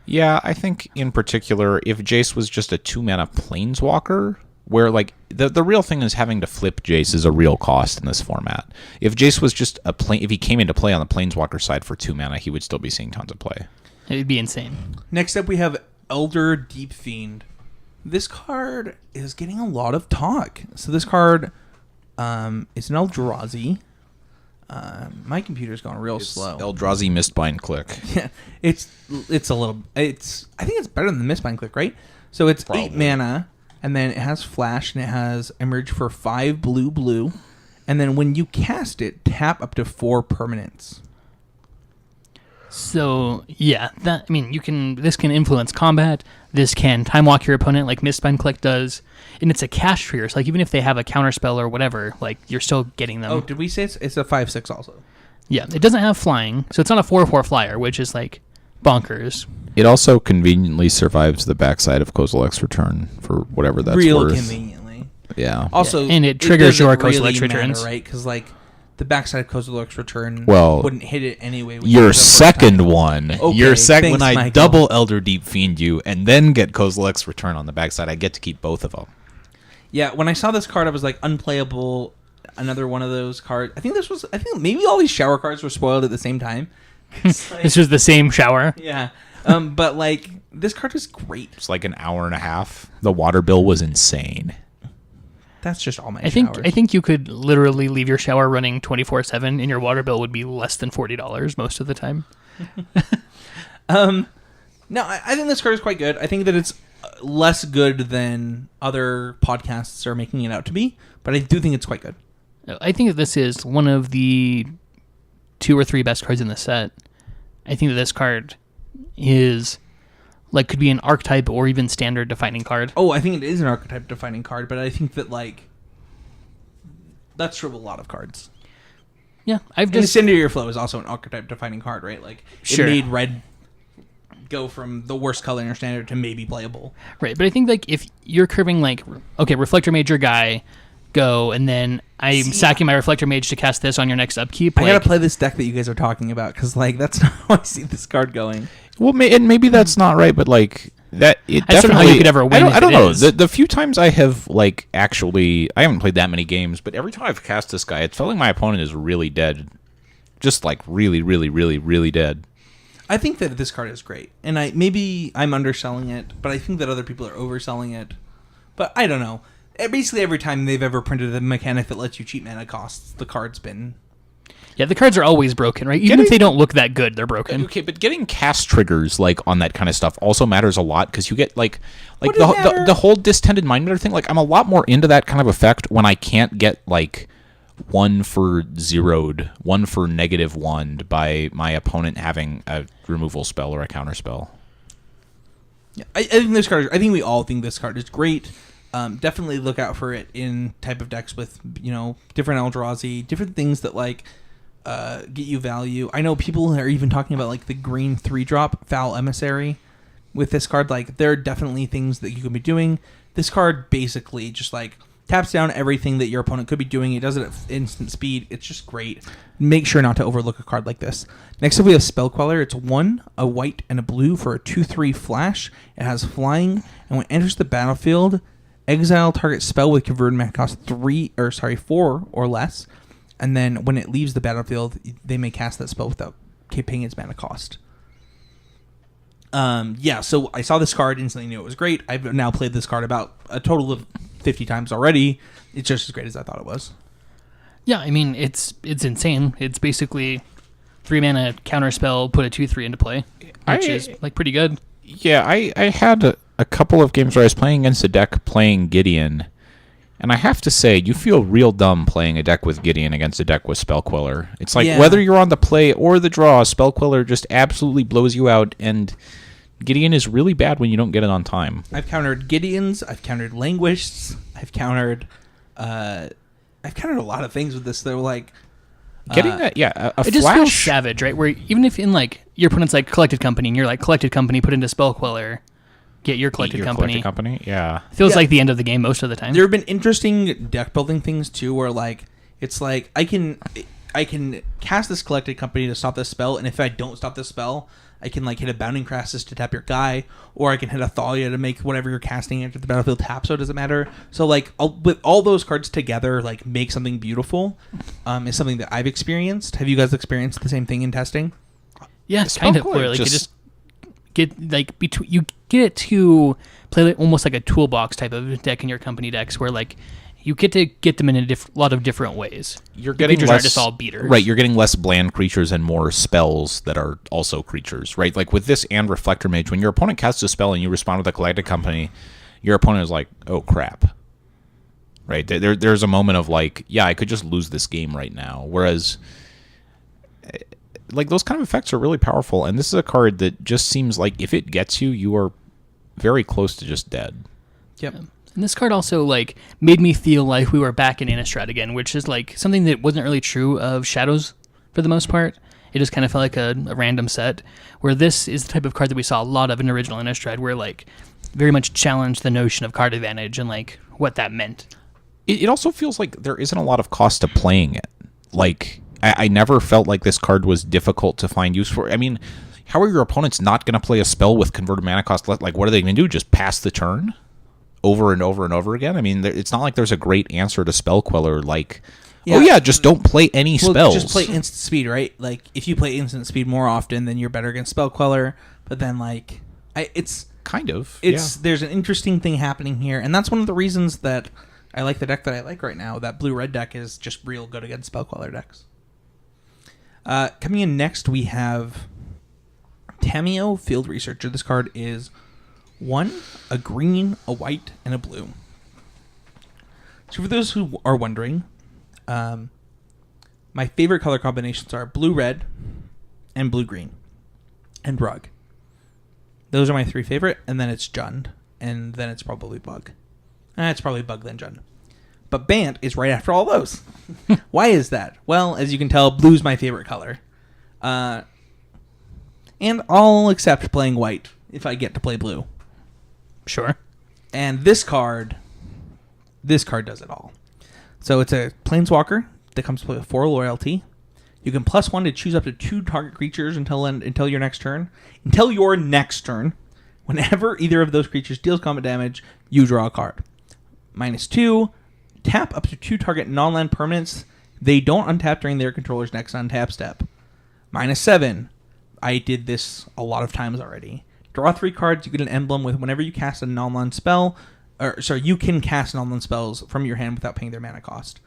yeah, I think in particular, if Jace was just a 2-mana planeswalker, where like the real thing is having to flip Jace is a real cost in this format. If Jace was just if he came into play on the planeswalker side for 2 mana, he would still be seeing tons of play. It would be insane. Next up, we have Elder Deep Fiend. This card is getting a lot of talk. So this card is an Eldrazi. My computer's going real slow. Eldrazi Mistbind Click. Yeah, it's a little. I think it's better than the Mistbind Click, right? So it's Probably. 8 mana, and then it has flash, and it has emerge for 5 blue, and then when you cast it, tap up to 4 permanents. So yeah, this can influence combat. This can time walk your opponent like Mistbind Click does, and it's a cast trigger. So like even if they have a counter spell or whatever, like you're still getting them. Oh, did we say it's a 5/6 also? Yeah, it doesn't have flying, so it's not a 4/4 flyer, which is like bonkers. It also conveniently survives the backside of Kozilek's Return for whatever that's Real worth. conveniently. Yeah. Also, Yeah, and it triggers your doesn't Kozilek's matter, returns. right? Because like the backside of Kozilek's Return Well, wouldn't hit it anyway. when you Your did it the first second time. one. Okay, Your second when thanks, I Michael. double Elder Deep Fiend you and then get Kozilek's Return on the backside, I get to keep both of them. Yeah, when I saw this card, I was like, unplayable. Another one of those cards. I think maybe all these shower cards were spoiled at the same time. 'Cause, like, This was the same shower. yeah. But like This card is great. It's like an hour and a half. The water bill was insane. That's just all my I showers. think you could literally leave your shower running 24/7 and your water bill would be less than $40 most of the time. No, I think this card is quite good. I think that it's less good than other podcasts are making it out to be, but I do think it's quite good. I think that this is one of the 2 or 3 best cards in the set. I think that this card is like could be an archetype or even standard defining card. Oh, I think it is an archetype defining card, but I think that like that's true of a lot of cards. Yeah, I've And just Incendiary Flow is also an archetype defining card, right? Like Sure. it made red go from the worst color in your standard to maybe playable. right, but I think like if you're curving like okay, Reflector Mage your guy, go, and then I'm sacking my Reflector Mage to cast this on your next upkeep. I like, gotta play this deck that you guys are talking about because like that's not how I see this card going. Well, and maybe that's not right, but like that it I just don't know how definitely you could ever win I if don't it know. is. The few times I have like actually, I haven't played that many games, but every time I've cast this guy, it's felt like my opponent is really dead, just like really, really, really, really dead. I think that this card is great, and maybe I'm underselling it, but I think that other people are overselling it. But I don't know. Basically, every time they've ever printed a mechanic that lets you cheat mana costs, the card's been. Yeah, the cards are always broken, right? Even if they don't look that good, they're broken. Okay, but getting cast triggers like on that kind of stuff also matters a lot because you get like What does it matter? the whole Distended Mindbender thing. Like I'm a lot more into that kind of effect when I can't get like 1 for zeroed, 1 for -1 by my opponent having a removal spell or a counter spell. Yeah, I think this card. I think we all think this card is great. Definitely look out for it in type of decks with different Eldrazi, different things that like get you value. I know people are even talking about like the green 3-drop Foul Emissary with this card. Like there are definitely things that you could be doing. This card basically just like taps down everything that your opponent could be doing. It does it at instant speed. It's just great. Make sure not to overlook a card like this. Next up, we have Spell Queller. It's 1, a white, and a blue for a 2/3 flash. It has flying, and when it enters the battlefield, exile target spell with converted mana cost 4 or less. And then when it leaves the battlefield, they may cast that spell without paying its mana cost. So I saw this card, instantly knew it was great. I've now played this card about a total of 50 times already. It's just as great as I thought it was. Yeah, I mean, it's insane. It's basically 3 mana counter spell, put a 2/3 into play, which is like pretty good. Yeah, I had a couple of games where I was playing against a deck playing Gideon, and I have to say, you feel real dumb playing a deck with Gideon against a deck with Spell Queller. It's like whether you're on the play or the draw, Spell Queller just absolutely blows you out, and Gideon is really bad when you don't get it on time. I've countered Gideons. I've countered Languished. I've countered a lot of things with this. They're like Getting a It just feels flash. savage, right? Where even if in like your opponent's like Collected Company, and you're like Collected Company, put into Spell Queller, get your Collected Company. Yeah. Feels like the end of the game most of the time. there have been interesting deck building things too, where like it's like I can cast this Collected Company to stop this spell, and if I don't stop this spell, I can like hit a Bounding Crassus to tap your guy, or I can hit a Thalia to make whatever you're casting into the battlefield tap, so it doesn't matter. So like with all those cards together, like make something beautiful is something that I've experienced. Have you guys experienced the same thing in testing? Yeah, Spell kind of. Queller Where like just- you just get like between you get it to play like, almost like a toolbox type of deck in your company decks, where like you get to get them in a lot of different ways. You're The getting creatures less, aren't just all beaters, right? You're getting less bland creatures and more spells that are also creatures, right? Like with this and Reflector Mage, when your opponent casts a spell and you respond with a Collected Company, your opponent is like, "Oh crap!" Right? There's a moment of like, "Yeah, I could just lose this game right now." Whereas, like those kind of effects are really powerful, and this is a card that just seems like if it gets you, you are very close to just dead. Yep. And this card also like made me feel like we were back in Innistrad again, which is like something that wasn't really true of Shadows for the most part. It just kind of felt like a random set, where this is the type of card that we saw a lot of in original Innistrad, where like very much challenged the notion of card advantage and like what that meant. It also feels like there isn't a lot of cost to playing it. Like I never felt like this card was difficult to find use for. I mean, how are your opponents not going to play a spell with converted mana cost? Like, what are they going to do? Just pass the turn over and over and over again? I mean, it's not like there's a great answer to Spell Queller. Like, just don't play any spells. Just play instant speed, right? Like if you play instant speed more often, then you're better against Spell Queller. But then like It's kind of. There's an interesting thing happening here, and that's one of the reasons that I like the deck that I like right now. That blue-red deck is just real good against Spell Queller decks. Coming in next, we have Tamiyo, Field Researcher. This card is 1, a green, a white, and a blue. So for those who are wondering, my favorite color combinations are blue-red and blue-green and rug. Those are my 3 favorite, and then it's Jund, and then it's probably Bug. It's probably Bug, then Jund. But Bant is right after all those. Why is that? Well, as you can tell, blue's my favorite color. And I'll accept playing white if I get to play blue. Sure. And this card does it all. So it's a Planeswalker that comes with 4 loyalty. You can +1 to choose up to 2 target creatures until your next turn. Until your next turn. Whenever either of those creatures deals combat damage, you draw a card. -2, tap up to 2 target non-land permanents. They don't untap during their controller's next untap step. -7, I did this a lot of times already. Draw 3 cards, you get an emblem with whenever you cast a non-land spell. You can cast non-land spells from your hand without paying their mana cost.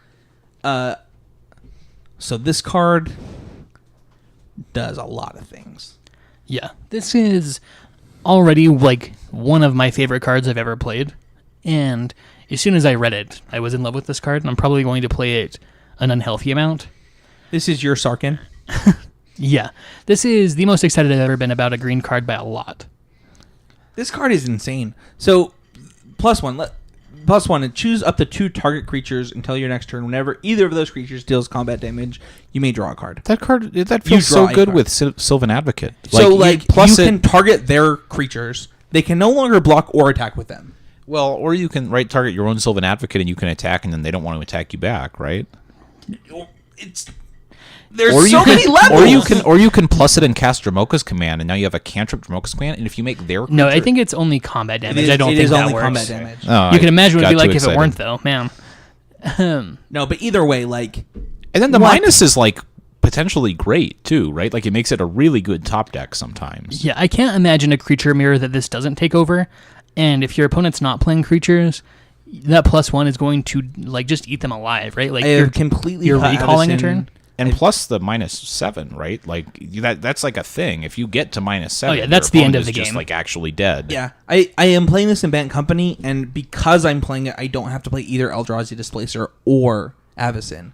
So this card does a lot of things. Yeah, this is already like one of my favorite cards I've ever played. And as soon as I read it, I was in love with this card, and I'm probably going to play it an unhealthy amount. This is your Sarkhan? Yeah. This is the most excited I've ever been about a green card by a lot. This card is insane. So, +1, and choose up to 2 target creatures until your next turn. Whenever either of those creatures deals combat damage, you may draw a card. That feels so good with Sylvan Advocate. You can target their creatures. They can no longer block or attack with them. Well, or you can target your own Sylvan Advocate and you can attack, and then they don't want to attack you back, right? There's so many levels. Or you can plus it and cast Dramoka's Command, and now you have a cantrip Dramoka's Command, and if you make their creature... No, I think it's only combat damage. I don't think that works. Combat damage. Oh, you can imagine what it'd be like if it weren't, though. Man. No, but either way, And then the minus is, potentially great, too, right? It makes it a really good top deck sometimes. Yeah, I can't imagine a creature mirror that this doesn't take over, and if your opponent's not playing creatures... That +1 is going to just eat them alive, right? You're recalling a turn. And plus the -7, right? That's a thing. If you get to -7, oh yeah, that's the end of the game. Just actually dead. Yeah, I am playing this in Bant Company, and because I'm playing it, I don't have to play either Eldrazi Displacer or Avacyn.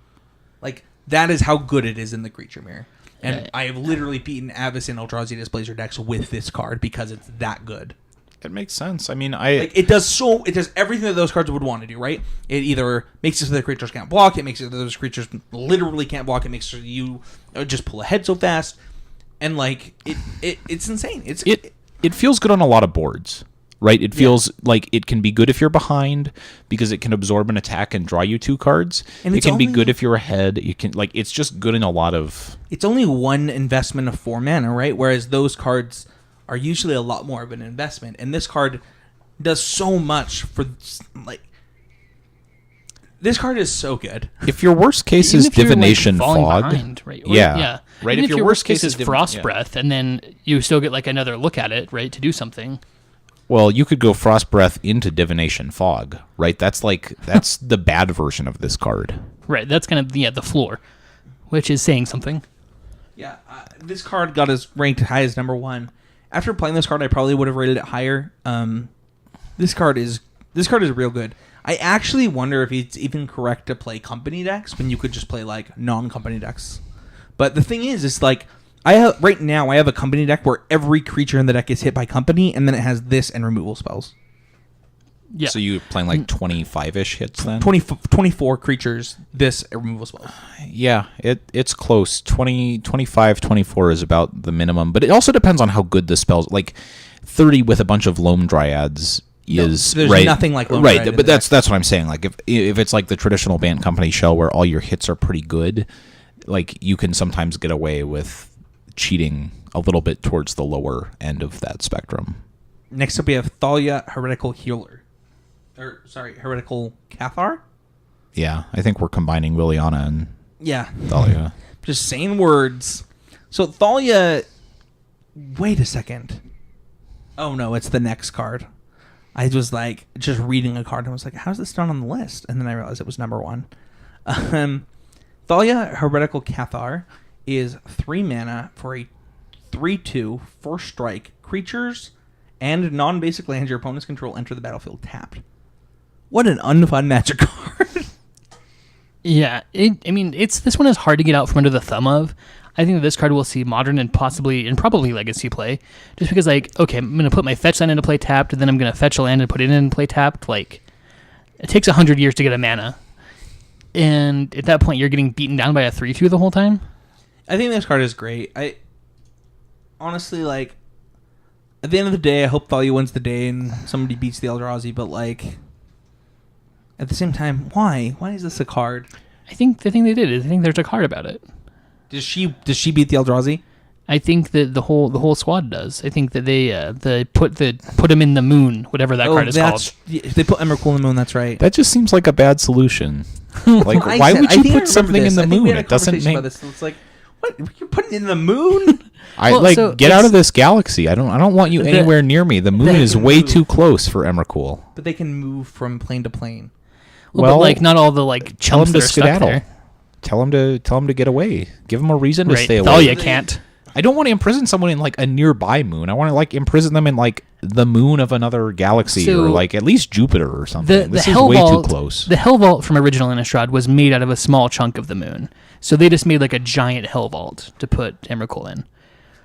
That is how good it is in the creature mirror. And I have literally beaten Avacyn Eldrazi Displacer decks with this card because it's that good. It makes sense. I mean, it does everything that those cards would want to do, right? It either makes it so that creatures can't block, it makes it so that those creatures literally can't block, it makes it so you just pull ahead so fast, and it's insane. It feels good on a lot of boards, right? It feels like it can be good if you're behind because it can absorb an attack and draw you 2 cards. And it can be good if you're ahead. You can it's just good in a lot of. It's only 1 investment of 4 mana, right? Whereas those cards are usually a lot more of an investment, and this card does so much for this card is so good. If your worst case is Divination Fog, behind, right? Yeah, right. If your worst case is Frost Breath, and then you still get another look at it, right, to do something. Well, you could go Frost Breath into Divination Fog, right? That's that's the bad version of this card, right? That's kind of the floor, which is saying something. Yeah, this card got us ranked high as number 1. After playing this card, I probably would have rated it higher. This card is real good. I actually wonder if it's even correct to play company decks when you could just play non-company decks. But the thing is right now I have a company deck where every creature in the deck is hit by company, and then it has this and removal spells. Yeah. So you playing 25-ish hits then? 24 creatures, this removal spells. Yeah, it's close. 25, 24 is about the minimum. But it also depends on how good the spells... 30 with a bunch of Loam Dryads is... There's right, nothing like Loam Dryad. Right, but that's what I'm saying. If it's the traditional Bant Company shell where all your hits are pretty good, you can sometimes get away with cheating a little bit towards the lower end of that spectrum. Next up, we have Thalia, Heretical Healer. Heretical Cathar? Yeah, I think we're combining Liliana and Thalia. Just saying words. So Thalia... Wait a second. Oh no, it's the next card. I was like just reading a card and was like, how's this done on the list? And then I realized it was number 1. Thalia, Heretical Cathar, is 3 mana for a 3/2 first strike. Creatures and non-basic lands your opponents control enter the battlefield tapped. What an unfun Magic card. Yeah, this one is hard to get out from under the thumb of. I think that this card will see Modern and probably Legacy play, just because, like, okay, I'm going to put my fetch land into play tapped, and then I'm going to fetch a land and put it in play tapped. Like, it takes 100 years to get a mana, and at that point, you're getting beaten down by a 3/2 the whole time. I think this card is great. I honestly, like, at the end of the day, I hope Thalia wins the day and somebody beats the Eldrazi, but, like, at the same time, why? Why is this a card? I think the thing they did is I think there's a card about it. Does she beat the Eldrazi? I think that the whole squad does. I think that they put him in the moon, whatever that card is called. They put Emrakul in the moon. That's right. That just seems like a bad solution. Like, why would you put something in the moon? It doesn't make. It's like, what? You're putting it in the moon? Get out of this galaxy. I don't want you anywhere near me. The moon is way too close for Emrakul. But they can move from plane to plane. Well, but, like, not all the, like, chumps that are stuck there. Tell him to get away. Give him a reason to stay away. Thalia can't. I don't want to imprison someone in, like, a nearby moon. I want to, like, imprison them in, like, the moon of another galaxy, or, like, at least Jupiter or something. This is way too close. The Hell Vault from original Innistrad was made out of a small chunk of the moon. So they just made, like, a giant Hell Vault to put Emrakul in.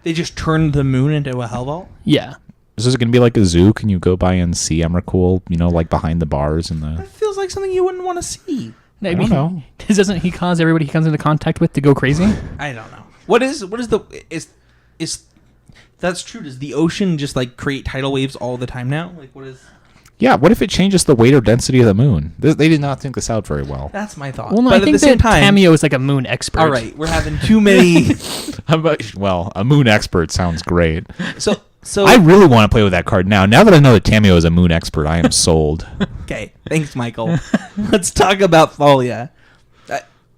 They just turned the moon into a Hell Vault? Yeah. Is this going to be like a zoo? Can you go by and see Emrakul, like, behind the bars? That feels like something you wouldn't want to see. I don't know. Doesn't he cause everybody he comes into contact with to go crazy? I don't know. What is that's true? Does the ocean just, like, create tidal waves all the time now? Like, what is? Yeah. What if it changes the weight or density of the moon? They did not think this out very well. That's my thought. Well, no, but I think at the same time, Tamiyo is like a moon expert. All right, we're having too many. Well, a moon expert sounds great. So I really want to play with that card now. Now that I know that Tamiyo is a moon expert, I am sold. Okay, thanks, Michael. Let's talk about Thalia.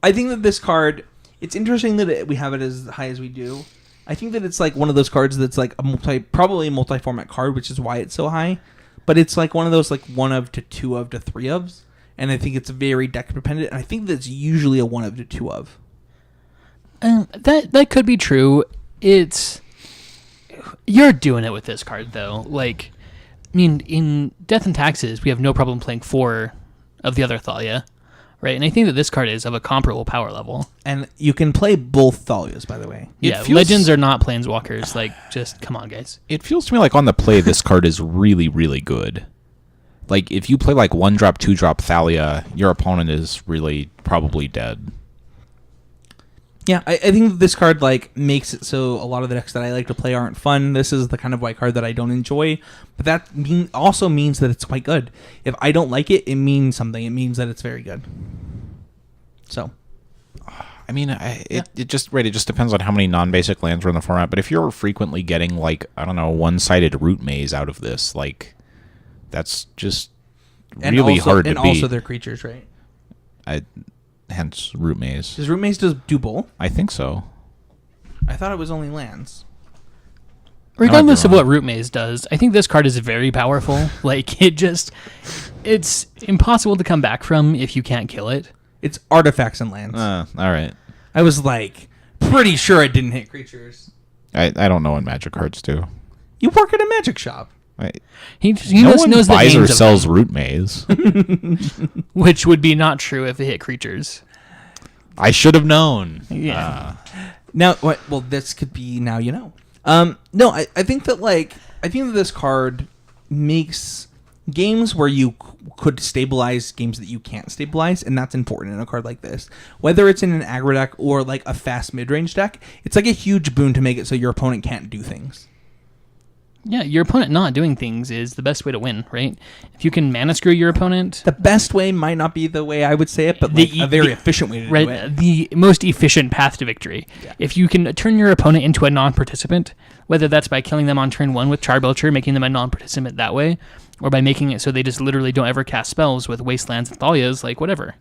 I think that this card, it's interesting that we have it as high as we do. I think that it's like one of those cards that's like probably a multi-format card, which is why it's so high. But it's like one of those like 1 of to 2 of to 3 ofs, and I think it's very deck dependent. And I think that's usually a 1 of to 2 of. That could be true. You're doing it with this card though. Like, I mean, in Death and Taxes, we have no problem playing 4 of the other Thalia, right? And I think that this card is of a comparable power level. And you can play both Thalias, by the way. Legends are not planeswalkers. Like, just come on, guys. It feels to me like on the play, this card is really, really good. Like, if you play like 1-drop, 2-drop Thalia, your opponent is really probably dead. Yeah, I think this card like makes it so a lot of the decks that I like to play aren't fun. This is the kind of white card that I don't enjoy, but that also means that it's quite good. If I don't like it, it means something. It means that it's very good. So, I mean, it just depends on how many non-basic lands are in the format. But if you're frequently getting like, I don't know, one-sided root maze out of this, like, that's just really hard to beat. And also they're creatures, right? Hence root maze. Does root maze do both? I think so. I thought it was only lands. Regardless of what root maze does, I think this card is very powerful. Like, it's impossible to come back from if you can't kill it. It's artifacts and lands. All right. I was like pretty sure it didn't hit creatures. I don't know what magic cards do. You work at a magic shop. He no knows one the buys or names of sells them, root maze. which would be not true if it hit creatures. I should have known. Yeah. Now, what? Well, this could be now. You know. No, I think that this card makes games where you could stabilize games that you can't stabilize, and that's important in a card like this. Whether it's in an aggro deck or like a fast mid-range deck, it's like a huge boon to make it so your opponent can't do things. Yeah, your opponent not doing things is the best way to win, right? If you can mana screw your opponent... The best way might not be the way I would say it, but a very efficient way to do it. The most efficient path to victory. Yeah. If you can turn your opponent into a non-participant, whether that's by killing them on turn 1 with Charbelcher, making them a non-participant that way, or by making it so they just literally don't ever cast spells with Wastelands and Thalias, like whatever.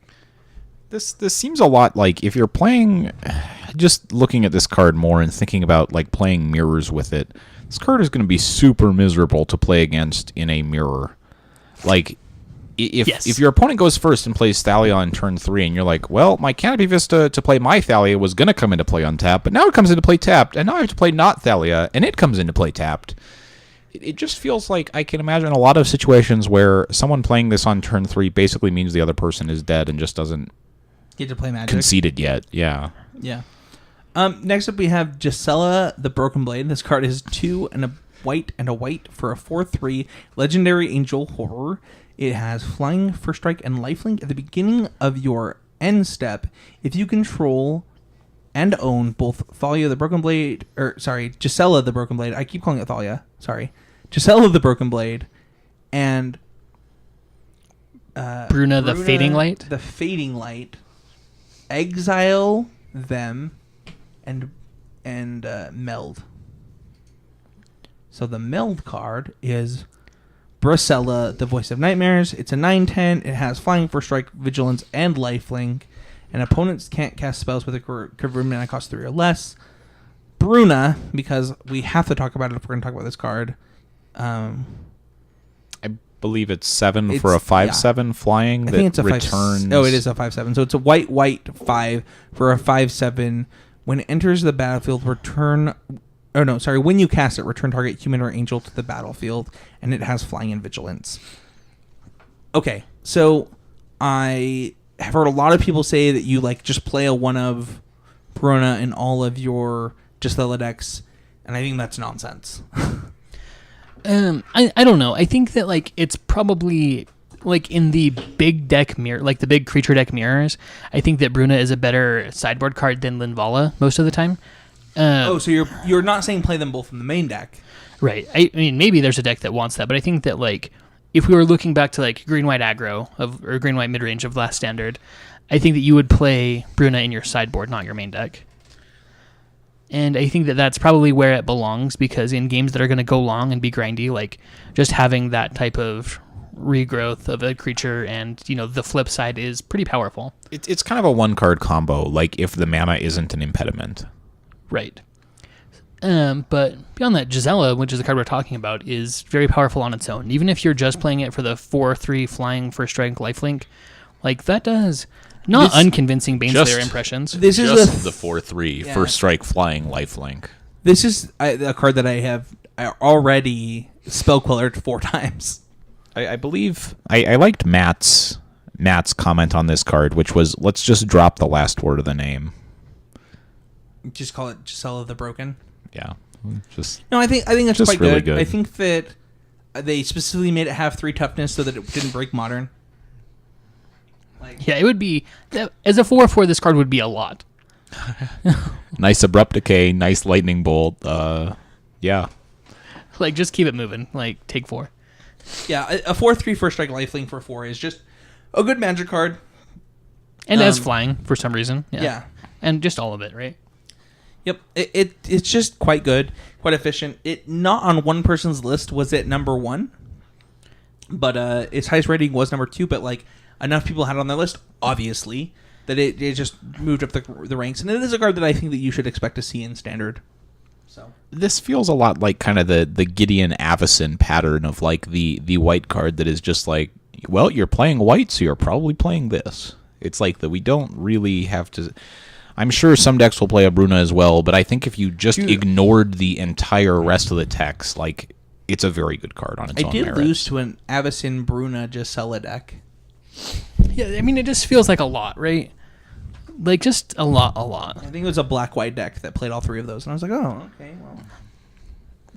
This seems a lot like if you're playing... Just looking at this card more and thinking about like playing mirrors with it, This card is going to be super miserable to play against in a mirror. Like, if your opponent goes first and plays Thalia on turn 3, and you're like, well, my Canopy Vista to play my Thalia was going to come into play untapped, but now it comes into play tapped, and now I have to play not Thalia, and it comes into play tapped. It just feels like I can imagine a lot of situations where someone playing this on turn 3 basically means the other person is dead and just doesn't get to play Magic. Conceded yet. Yeah. Yeah. Next up we have Gisela the Broken Blade. This card is 2 and a white for a 4/3 Legendary Angel Horror. It has flying, first strike, and lifelink. At the beginning of your end step, if you control and own both Gisela the Broken Blade. I keep calling it Thalia. Sorry. Gisela the Broken Blade and Bruna the Fading Light. The Fading Light. Exile them and meld. So the meld card is Bracella, the Voice of Nightmares. It's a 9/10. It has flying, first strike, vigilance, and lifelink. And opponents can't cast spells with a converted mana cost 3 or less. Bruna, because we have to talk about it if we're going to talk about this card. I believe it's 7 for a 5/7 flying. I think it's a returns. 5. Oh, it is a 5/7. So it's a white 5 for a 5/7. When it enters the battlefield, when you cast it, return target human or angel to the battlefield, and it has flying and vigilance. Okay, so I have heard a lot of people say that you just play a one of Bruna in all of your Gisela decks, and I think that's nonsense. I don't know. I think that it's probably in the big deck mirror, the big creature deck mirrors. I think that Bruna is a better sideboard card than Linvala most of the time. So you're not saying play them both in the main deck, right? I mean, maybe there's a deck that wants that, but I think that if we were looking back to green white aggro or green white mid range of Last Standard, I think that you would play Bruna in your sideboard, not your main deck. And I think that that's probably where it belongs, because in games that are going to go long and be grindy, just having that type of regrowth of a creature and the flip side is pretty powerful. It's kind of a one card combo, if the mana isn't an impediment. Right. But beyond that, Gisela, which is the card we're talking about, is very powerful on its own. Even if you're just playing it for the 4/3 flying first strike lifelink, that does not unconvincing Baneslayer impressions. This is just the 4/3 first strike flying lifelink. This is a card that I already spell quellered 4 times. I believe I liked Matt's comment on this card, which was, let's just drop the last word of the name. Just call it Gisela the Broken. Yeah, I think that's just quite really good. I think that they specifically made it have 3 toughness so that it didn't break Modern. It would be, as a 4/4, this card would be a lot. Nice abrupt decay, nice lightning bolt. Yeah. Just keep it moving. Take 4. Yeah, a 4/3 first strike lifelink for 4 is just a good Magic card. And as flying for some reason. Yeah. And just all of it, right? Yep, it's just quite good, quite efficient. It not on one person's list was it number 1, but its highest rating was number 2. But enough people had it on their list, obviously, that it just moved up the ranks, and it is a card that I think that you should expect to see in Standard. So this feels a lot like kind of the Gideon Avacyn pattern of the white card that is just well, you're playing white, so you're probably playing this. It's that we don't really have to. I'm sure some decks will play a Bruna as well, but I think if you just ignored the entire rest of the text, it's a very good card on its own merit. I did lose to an Avacyn Bruna Gisela deck. Yeah, I mean, it just feels like a lot, right? Just a lot. I think it was a black-white deck that played all 3 of those, and I was like, oh, okay, well.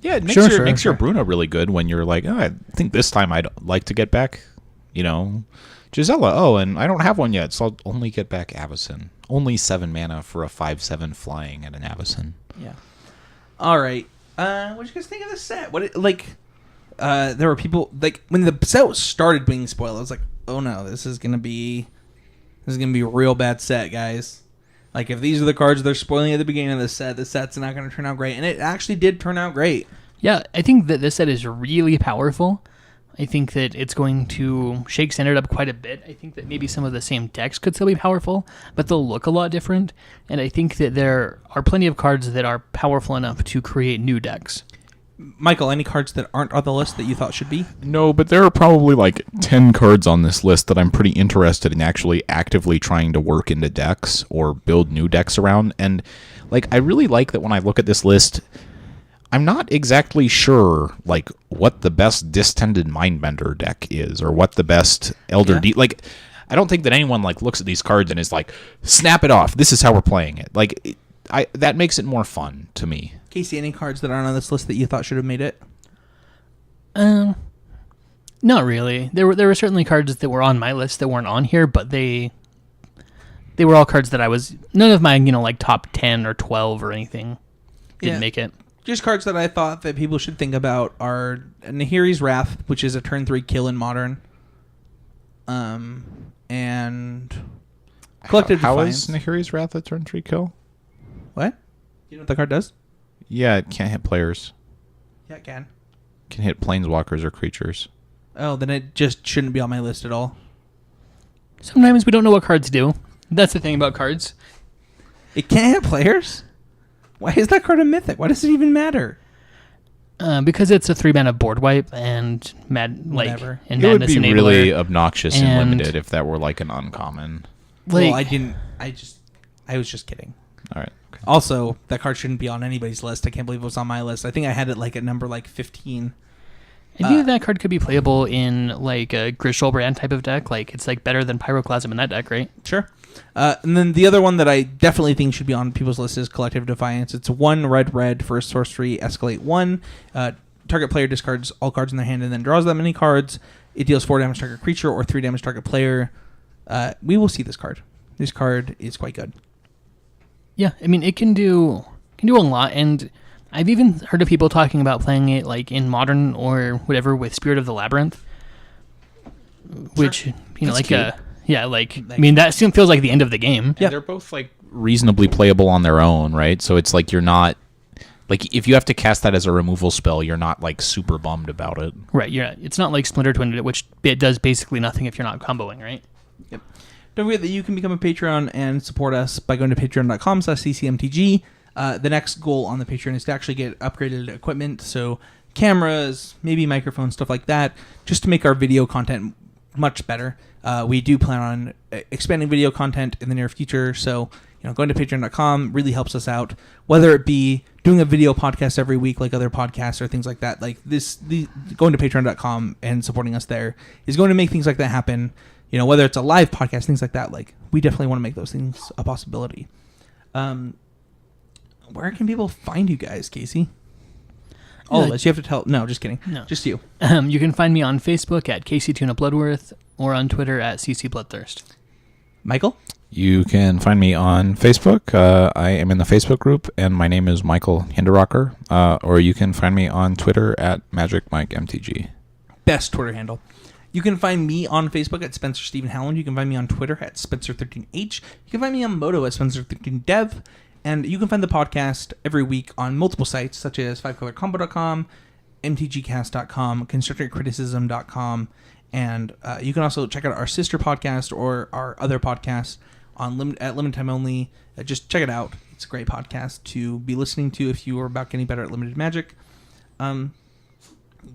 Yeah, it makes your Bruna really good when you're I think this time I'd like to get back, Gisela. Oh, and I don't have one yet, so I'll only get back Avacyn. Only 7 mana for a 5/7 flying at an Avacyn. Yeah. All right. What did you guys think of this set? There were people when the set started being spoiled. I was like, oh no, this is gonna be a real bad set, guys. If these are the cards they're spoiling at the beginning of the set's not gonna turn out great, and it actually did turn out great. Yeah, I think that this set is really powerful. I think that it's going to shake Standard up quite a bit. I think that maybe some of the same decks could still be powerful, but they'll look a lot different. And I think that there are plenty of cards that are powerful enough to create new decks. Michael, any cards that aren't on the list that you thought should be? No, but there are probably like 10 cards on this list that I'm pretty interested in actually actively trying to work into decks or build new decks around. And like, I really like that when I look at this list, I'm not exactly sure like what the best Distended Mindbender deck is or what the best Elder like, I don't think that anyone like looks at these cards and is like, snap it off. This is how we're playing it. Like, that makes it more fun to me. Casey, any cards that aren't on this list that you thought should have made it? Not really. There were certainly cards that were on my list that weren't on here, but they were all cards that none of my, like top 10 or 12 or anything didn't make it. Just cards that I thought that people should think about are Nahiri's Wrath, which is a turn 3 kill in Modern. And Collective Defiance. How is Nahiri's Wrath a turn 3 kill? What? You know what the card does? Yeah, it can't hit players. Yeah, it can. It can hit planeswalkers or creatures. Oh, then it just shouldn't be on my list at all. Sometimes we don't know what cards do. That's the thing about cards. It can't hit players? Why is that card a mythic? Why does it even matter? Because it's a 3-mana board wipe and Whatever. And it would Madness be Enabler. really obnoxious and limited if that were like an uncommon. Well, I was just kidding. All right. Okay. Also, that card shouldn't be on anybody's list. I can't believe it was on my list. I think I had it like at number 15. I think that card could be playable in like a Grishol brand type of deck. Like it's like better than Pyroclasm in that deck, right? Sure. And then the other one that I definitely think should be on people's list is Collective Defiance. It's 1 red for a sorcery, escalate 1. Target player discards all cards in their hand and then draws that many cards. It deals 4 damage to target creature or 3 damage to target player. We will see this card. This card is quite good. Yeah, I mean it can do a lot, and I've even heard of people talking about playing it like in Modern or whatever with Spirit of the Labyrinth, which Sure. That's cute. I mean that feels like the end of the game. Yeah, they're both like reasonably playable on their own, right? So it's like you're not like if you have to cast that as a removal spell, you're not like super bummed about it. Right. Yeah, it's not like Splinter Twin, which it does basically nothing if you're not comboing, right? Yep. Don't forget that you can become a Patreon and support us by going to patreon.com/ccmtg. The next goal on the Patreon is to actually get upgraded equipment, so cameras, maybe microphones, stuff like that, just to make our video content much better. We do plan on expanding video content in the near future, so going to patreon.com really helps us out, whether it be doing a video podcast every week like other podcasts or things like that. Like going to patreon.com and supporting us there is going to make things like that happen. Whether it's a live podcast, things like that, like we definitely want to make those things a possibility. Where can people find you guys, Casey? All of us. You have to tell. No, just kidding. No. Just you. You can find me on Facebook at Casey Tuna Bloodworth or on Twitter at CC Bloodthirst. Michael? You can find me on Facebook. I am in the Facebook group, and my name is Michael Hinderrocker. Or you can find me on Twitter at MagicMikeMTG. Best Twitter handle. You can find me on Facebook at Spencer Stephen Howland. You can find me on Twitter at Spencer13H. You can find me on Moto at Spencer13Dev. And you can find the podcast every week on multiple sites, such as 5colorcombo.com, mtgcast.com, constructorcriticism.com, and you can also check out our sister podcast or our other podcasts at Limited Time Only. Just check it out. It's a great podcast to be listening to if you are about getting better at limited magic.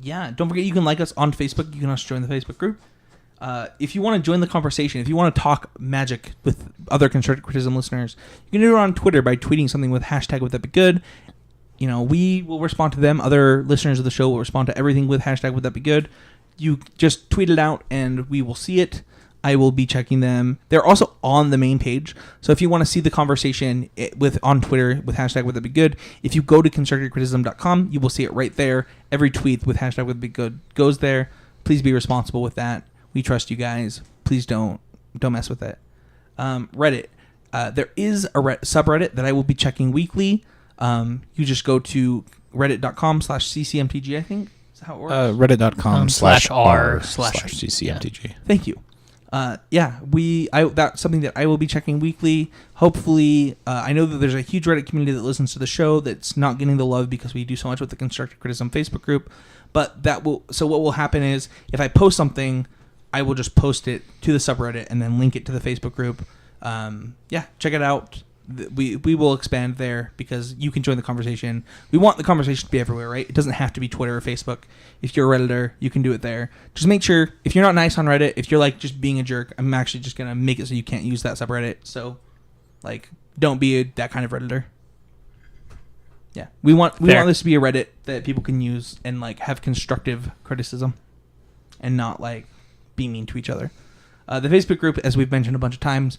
Yeah, don't forget you can like us on Facebook. You can also join the Facebook group. If you want to join the conversation, if you want to talk magic with other Constructed Criticism listeners, you can do it on Twitter by tweeting something with hashtag Would That Be Good. We will respond to them. Other listeners of the show will respond to everything with hashtag Would That Be Good. You just tweet it out and we will see it. I will be checking them. They're also on the main page. So if you want to see the conversation on Twitter with hashtag Would That Be Good, if you go to constructedcriticism.com, you will see it right there. Every tweet with hashtag Would That Be Good goes there. Please be responsible with that. We trust you guys. Please don't mess with it. Reddit. There is a subreddit that I will be checking weekly. You just go to reddit.com/ccmtg, I think. Is that how it works? Reddit.com/r/ccmtg. Yeah. Thank you. That's something that I will be checking weekly. Hopefully, I know that there's a huge Reddit community that listens to the show that's not getting the love because we do so much with the Constructed Criticism Facebook group. But what will happen is if I post something, I will just post it to the subreddit and then link it to the Facebook group. Check it out. we will expand there because you can join the conversation. We want the conversation to be everywhere, right? It doesn't have to be Twitter or Facebook. If you're a Redditor, you can do it there. Just make sure, if you're not nice on Reddit, if you're like just being a jerk, I'm actually just going to make it so you can't use that subreddit. So, like, don't be that kind of Redditor. Yeah. We want this to be a Reddit that people can use and, like, have constructive criticism and not, like, be mean to each other. The Facebook group, as we've mentioned a bunch of times,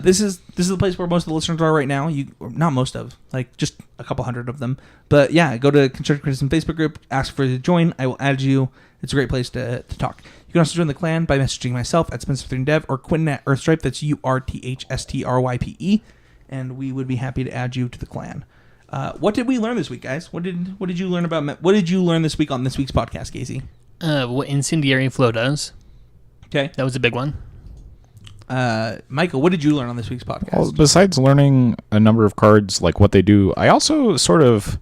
this is the place where most of the listeners are right now. Not most of, like just a couple hundred of them. But yeah, go to Constructive Criticism Facebook group, ask for you to join. I will add you. It's a great place to talk. You can also join the clan by messaging myself at Spencer3Dev or Quentin at Earthstripe. That's URTHSTRYPE, and we would be happy to add you to the clan. What did we learn this week, guys? What did you learn about? What did you learn this week on this week's podcast, Casey? What Incendiary Flow does. Okay, that was a big one. Michael, what did you learn on this week's podcast? Well, besides learning a number of cards, like what they do, I also sort of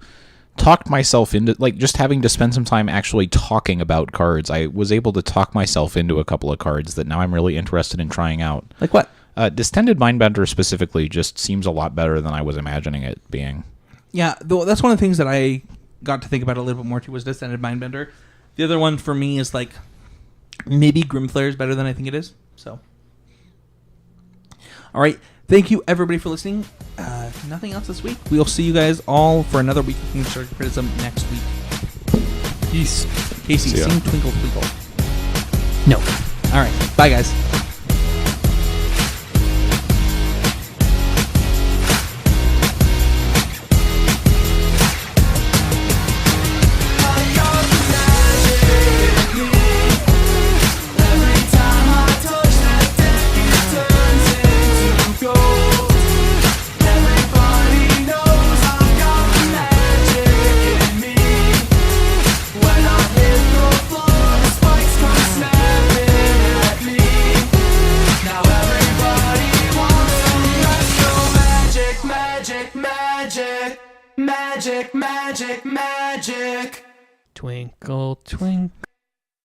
talked myself into, like, just having to spend some time actually talking about cards. I was able to talk myself into a couple of cards that now I'm really interested in trying out. Like what? Distended Mindbender specifically just seems a lot better than I was imagining it being. Yeah, that's one of the things that I got to think about a little bit more too was Distended Mindbender. The other one for me is like maybe Grimflayer is better than I think it is. So, all right. Thank you, everybody, for listening. Nothing else this week. We'll see you guys all for another week of Constructive Criticism next week. Peace. Casey, sing Twinkle Twinkle. No. All right. Bye, guys. Twinkle, twinkle.